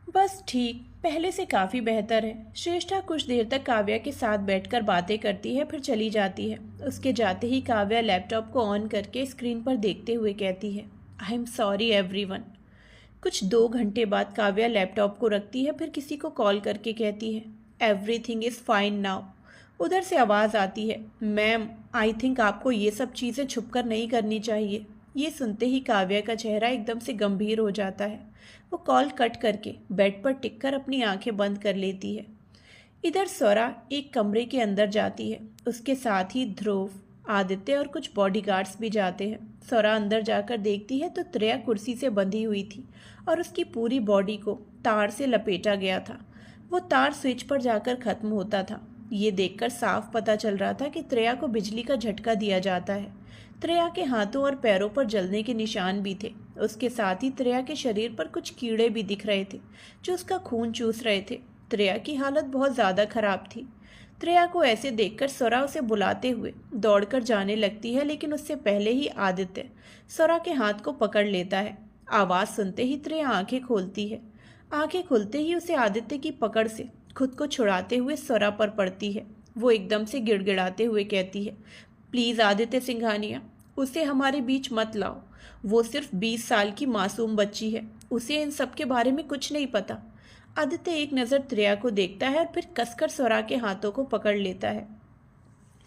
Speaker 2: बस ठीक, पहले से काफ़ी बेहतर है। श्रेष्ठा कुछ देर तक काव्या के साथ बैठकर बातें करती है, फिर चली जाती है। उसके जाते ही काव्या लैपटॉप को ऑन करके स्क्रीन पर देखते हुए कहती है, आई एम सॉरी एवरीवन। कुछ 2 घंटे बाद काव्या लैपटॉप को रखती है, फिर किसी को कॉल करके कहती है, एवरीथिंग इज़ फाइन नाउ। उधर से आवाज़ आती है, मैम आई थिंक आपको ये सब चीज़ें छुपकर नहीं करनी चाहिए। ये सुनते ही काव्या का चेहरा एकदम से गंभीर हो जाता है। वो कॉल कट करके बेड पर टिककर अपनी आंखें बंद कर लेती है। इधर स्वरा एक कमरे के अंदर जाती है। उसके साथ ही ध्रुव, आदित्य और कुछ बॉडीगार्ड्स भी जाते हैं। स्वरा अंदर जाकर देखती है तो त्रेया कुर्सी से बंधी हुई थी और उसकी पूरी बॉडी को तार से लपेटा गया था। वो तार स्विच पर जाकर खत्म होता था। ये देखकर साफ पता चल रहा था कि त्रेया को बिजली का झटका दिया जाता है। त्रेया के हाथों और पैरों पर जलने के निशान भी थे। उसके साथ ही त्रेया के शरीर पर कुछ कीड़े भी दिख रहे थे जो उसका खून चूस रहे थे। त्रेया की हालत बहुत ज़्यादा खराब थी। त्रेया को ऐसे देखकर स्वरा उसे बुलाते हुए दौड़कर जाने लगती है, लेकिन उससे पहले ही आदित्य स्वरा के हाथ को पकड़ लेता है। आवाज़ सुनते ही त्रेया आंखें खोलती है। आंखें खुलते ही उसे आदित्य की पकड़ से खुद को छुड़ाते हुए स्वरा पर पड़ती है। वो एकदम से गिड़गिड़ाते हुए कहती है, प्लीज़ आदित्य सिंघानिया, उसे हमारे बीच मत लाओ। वो सिर्फ 20 साल की मासूम बच्ची है, उसे इन सब के बारे में कुछ नहीं पता। आदित्य एक नज़र त्रेया को देखता है और फिर कसकर स्वरा के हाथों को पकड़ लेता है।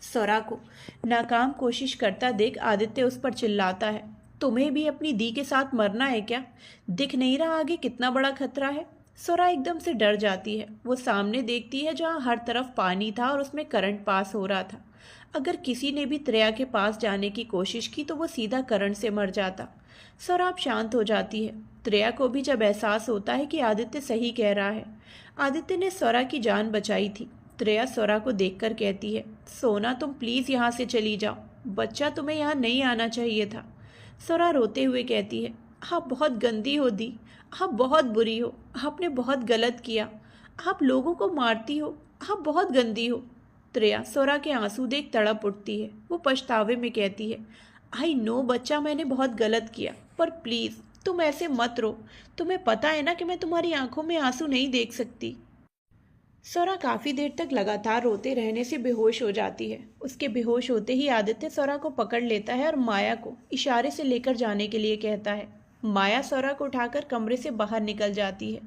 Speaker 2: स्वरा को नाकाम कोशिश करता देख आदित्य उस पर चिल्लाता है, तुम्हें भी अपनी दी के साथ मरना है क्या? दिख नहीं रहा आगे कितना बड़ा खतरा है? स्वरा एकदम से डर जाती है। वो सामने देखती है जहाँ हर तरफ पानी था और उसमें करंट पास हो रहा था। अगर किसी ने भी त्रेया के पास जाने की कोशिश की तो वो सीधा करंट से मर जाता। स्वरा अब शांत हो जाती है। त्रेया को भी जब एहसास होता है कि आदित्य सही कह रहा है। आदित्य ने स्वरा की जान बचाई थी। त्रेया स्वरा को देखकर कहती है, सोना तुम प्लीज़ यहाँ से चली जाओ, बच्चा तुम्हें यहाँ नहीं आना चाहिए था। स्वरा रोते हुए कहती है, आप बहुत गंदी हो दी, आप बहुत बुरी हो, आपने बहुत गलत किया, आप लोगों को मारती हो, आप बहुत गंदी हो। त्रेया स्वरा के आंसू देख तड़प उठती है। वो पछतावे में कहती है, आई नो बच्चा, मैंने बहुत गलत किया, पर प्लीज़ तुम ऐसे मत रो। तुम्हें पता है ना कि मैं तुम्हारी आंखों में आंसू नहीं देख सकती। स्वरा काफ़ी देर तक लगातार रोते रहने से बेहोश हो जाती है। उसके बेहोश होते ही आदित्य स्वरा को पकड़ लेता है और माया को इशारे से लेकर जाने के लिए कहता है। माया स्वरा को उठाकर कमरे से बाहर निकल जाती है।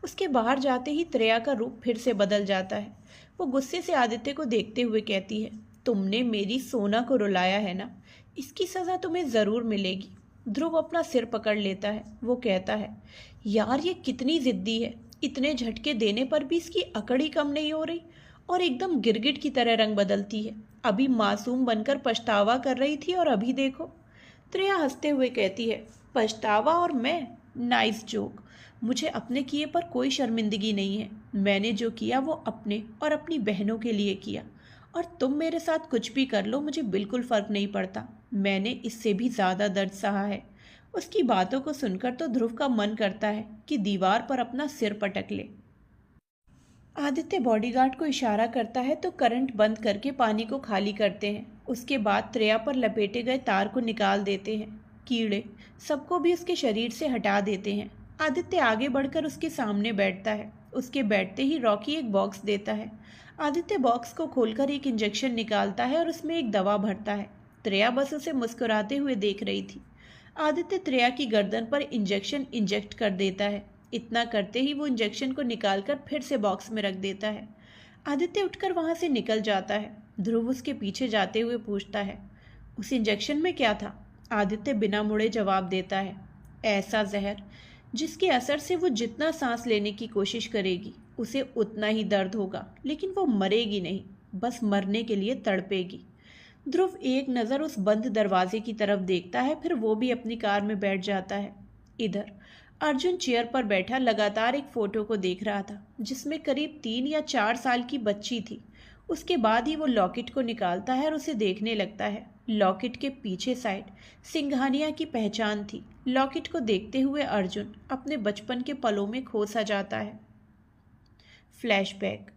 Speaker 2: उसके बाहर जाते ही त्रेया का रूप फिर से बदल जाता है। वो गुस्से से आदित्य को देखते हुए कहती है, तुमने मेरी सोना को रुलाया है ना, इसकी सज़ा तुम्हें ज़रूर मिलेगी। ध्रुव अपना सिर पकड़ लेता है। वो कहता है, यार ये कितनी ज़िद्दी है, इतने झटके देने पर भी इसकी अकड़ ही कम नहीं हो रही और एकदम गिरगिट की तरह रंग बदलती है। अभी मासूम बनकर पछतावा कर रही थी और अभी देखो। त्रेया हंसते हुए कहती है, पछतावा और मैं? Nice joke. मुझे अपने किए पर कोई शर्मिंदगी नहीं है। मैंने जो किया वो अपने और अपनी बहनों के लिए किया, और तुम मेरे साथ कुछ भी कर लो मुझे बिल्कुल फ़र्क नहीं पड़ता। मैंने इससे भी ज़्यादा दर्द सहा है। उसकी बातों को सुनकर तो ध्रुव का मन करता है कि दीवार पर अपना सिर पटक ले। आदित्य बॉडीगार्ड को इशारा करता है तो करंट बंद करके पानी को खाली करते हैं। उसके बाद त्रेया पर लपेटे गए तार को निकाल देते हैं। कीड़े सबको भी उसके शरीर से हटा देते हैं। आदित्य आगे बढ़कर उसके सामने बैठता है। उसके बैठते ही रॉकी एक बॉक्स देता है। आदित्य बॉक्स को खोलकर एक इंजेक्शन निकालता है और उसमें एक दवा भरता है। त्रेया बस उसे मुस्कुराते हुए देख रही थी। आदित्य त्रेया की गर्दन पर इंजेक्शन इंजेक्ट कर देता है। इतना करते ही वो इंजेक्शन को निकालकर फिर से बॉक्स में रख देता है। आदित्य उठकर वहाँ से निकल जाता है। ध्रुव उसके पीछे जाते हुए पूछता है, उस इंजेक्शन में क्या था? आदित्य बिना मुड़े जवाब देता है, ऐसा जहर जिसके असर से वो जितना सांस लेने की कोशिश करेगी उसे उतना ही दर्द होगा, लेकिन वो मरेगी नहीं, बस मरने के लिए तड़पेगी। ध्रुव एक नज़र उस बंद दरवाजे की तरफ देखता है, फिर वो भी अपनी कार में बैठ जाता है। इधर अर्जुन चेयर पर बैठा लगातार एक फ़ोटो को देख रहा था जिसमें करीब 3 या 4 साल की बच्ची थी। उसके बाद ही वो लॉकेट को निकालता है और उसे देखने लगता है। लॉकेट के पीछे साइड सिंघानिया की पहचान थी। लॉकेट को देखते हुए अर्जुन अपने बचपन के पलों में खो सा जाता है। फ्लैशबैक।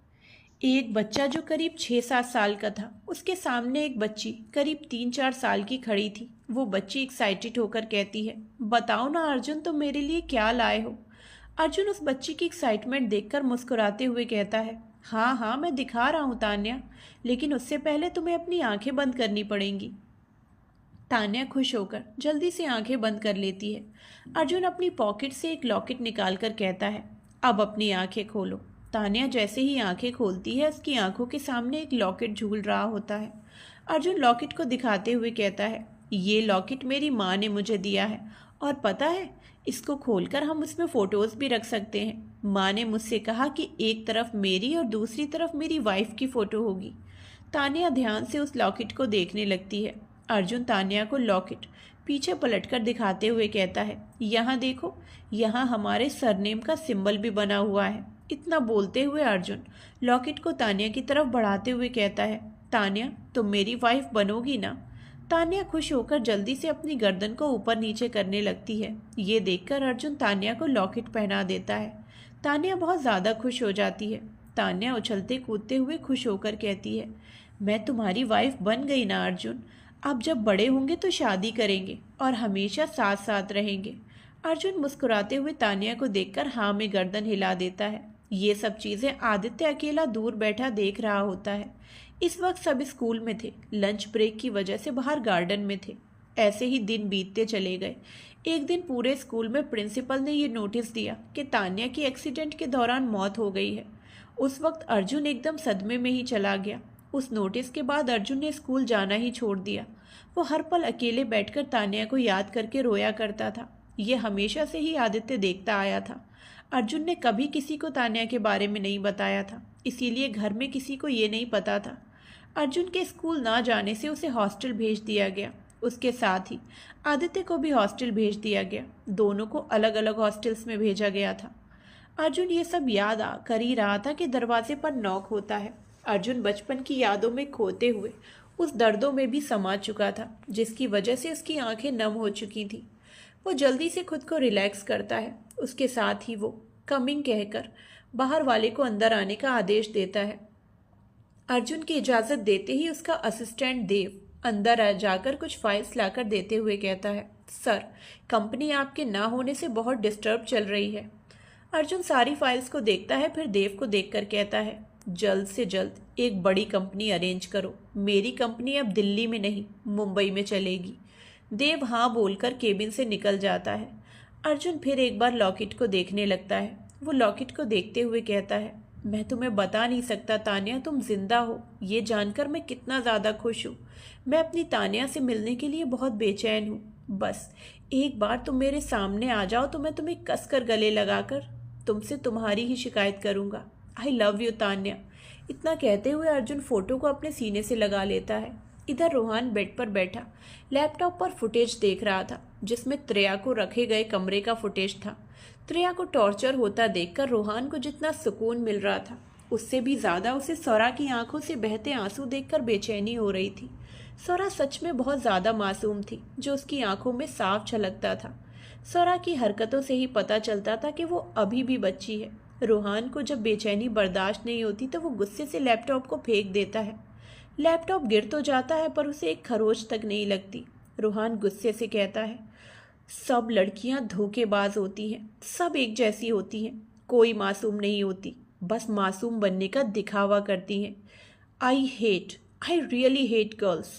Speaker 2: एक बच्चा जो करीब 6-7 साल का था, उसके सामने एक बच्ची करीब 3-4 साल की खड़ी थी। वो बच्ची एक्साइटेड होकर कहती है, बताओ ना अर्जुन, तुम मेरे लिए क्या लाए हो। अर्जुन उस बच्ची की एक्साइटमेंट देखकर मुस्कुराते हुए कहता है, हाँ हाँ मैं दिखा रहा हूँ तान्या, लेकिन उससे पहले तुम्हें अपनी आंखें बंद करनी पड़ेंगी। तान्या खुश होकर जल्दी से आंखें बंद कर लेती है। अर्जुन अपनी पॉकेट से एक लॉकेट निकालकर कहता है, अब अपनी आंखें खोलो। तान्या जैसे ही आंखें खोलती है, उसकी आंखों के सामने एक लॉकेट झूल रहा होता है। अर्जुन लॉकेट को दिखाते हुए कहता है, ये लॉकेट मेरी माँ ने मुझे दिया है, और पता है, इसको खोलकर हम उसमें फ़ोटोज़ भी रख सकते हैं। माँ ने मुझसे कहा कि एक तरफ मेरी और दूसरी तरफ मेरी वाइफ की फ़ोटो होगी। तान्या ध्यान से उस लॉकेट को देखने लगती है। अर्जुन तान्या को लॉकेट पीछे पलटकर दिखाते हुए कहता है, यहाँ देखो, यहाँ हमारे सरनेम का सिंबल भी बना हुआ है। इतना बोलते हुए अर्जुन लॉकेट को तान्या की तरफ बढ़ाते हुए कहता है, तान्या तुम मेरी वाइफ बनोगी ना। तान्या खुश होकर जल्दी से अपनी गर्दन को ऊपर नीचे करने लगती है। ये देखकर अर्जुन तान्या को लॉकेट पहना देता है। तान्या बहुत ज़्यादा खुश हो जाती है। तान्या उछलते कूदते हुए खुश होकर कहती है, मैं तुम्हारी वाइफ बन गई ना अर्जुन। अब जब बड़े होंगे तो शादी करेंगे और हमेशा साथ साथ रहेंगे। अर्जुन मुस्कुराते हुए तान्या को देखकर हाँ में गर्दन हिला देता है। ये सब चीज़ें आदित्य अकेला दूर बैठा देख रहा होता है। इस वक्त सब स्कूल में थे, लंच ब्रेक की वजह से बाहर गार्डन में थे। ऐसे ही दिन बीतते चले गए। एक दिन पूरे स्कूल में प्रिंसिपल ने ये नोटिस दिया कि तान्या की एक्सीडेंट के दौरान मौत हो गई है। उस वक्त अर्जुन एकदम सदमे में ही चला गया। उस नोटिस के बाद अर्जुन ने स्कूल जाना ही छोड़ दिया। वो हर पल अकेले बैठकर तान्या को याद करके रोया करता था। ये हमेशा से ही आदित्य देखता आया था। अर्जुन ने कभी किसी को तान्या के बारे में नहीं बताया था, इसीलिए घर में किसी को ये नहीं पता था। अर्जुन के स्कूल ना जाने से उसे हॉस्टल भेज दिया गया। उसके साथ ही आदित्य को भी हॉस्टल भेज दिया गया। दोनों को अलग अलग हॉस्टल्स में भेजा गया था। अर्जुन ये सब याद कर ही रहा था कि दरवाजे पर नॉक होता है। अर्जुन बचपन की यादों में खोते हुए उस दर्दों में भी समा चुका था, जिसकी वजह से उसकी आंखें नम हो चुकी थी। वो जल्दी से खुद को रिलैक्स करता है। उसके साथ ही वो कमिंग कहकर बाहर वाले को अंदर आने का आदेश देता है। अर्जुन की इजाज़त देते ही उसका असिस्टेंट देव अंदर जाकर कुछ फाइल्स लाकर देते हुए कहता है, सर, कंपनी आपके ना होने से बहुत डिस्टर्ब चल रही है। अर्जुन सारी फाइल्स को देखता है, फिर देव को देखकर कहता है, जल्द से जल्द एक बड़ी कंपनी अरेंज करो। मेरी कंपनी अब दिल्ली में नहीं, मुंबई में चलेगी। देव हाँ बोलकर केबिन से निकल जाता है। अर्जुन फिर एक बार लॉकेट को देखने लगता है। वो लॉकेट को देखते हुए कहता है, मैं तुम्हें बता नहीं सकता तान्या, तुम जिंदा हो ये जानकर मैं कितना ज़्यादा खुश हूँ। मैं अपनी तान्या से मिलने के लिए बहुत बेचैन हूँ। बस एक बार तुम मेरे सामने आ जाओ तो मैं तुम्हें कसकर गले लगाकर तुमसे तुम्हारी ही शिकायत करूँगा। I love you Tanya. इतना कहते हुए अर्जुन फोटो को अपने सीने से लगा लेता है। इधर रोहान बेड पर बैठा लैपटॉप पर फुटेज देख रहा था, जिसमें त्रेया को रखे गए कमरे का फुटेज था। त्रेया को टॉर्चर होता देखकर रोहान को जितना सुकून मिल रहा था, उससे भी ज़्यादा उसे सौरा की आंखों से बहते आंसू देखकर बेचैनी हो रही थी। सौरा सच में बहुत ज़्यादा मासूम थी, जो उसकी आंखों में साफ झलकता था। सौरा की हरकतों से ही पता चलता था कि वो अभी भी बच्ची है। रोहान को जब बेचैनी बर्दाश्त नहीं होती तो वो गुस्से से लैपटॉप को फेंक देता है। लैपटॉप गिर तो जाता है पर उसे एक खरोच तक नहीं लगती। रोहान गुस्से से कहता है, सब लड़कियां धोखेबाज होती हैं, सब एक जैसी होती हैं, कोई मासूम नहीं होती, बस मासूम बनने का दिखावा करती हैं। I really hate girls.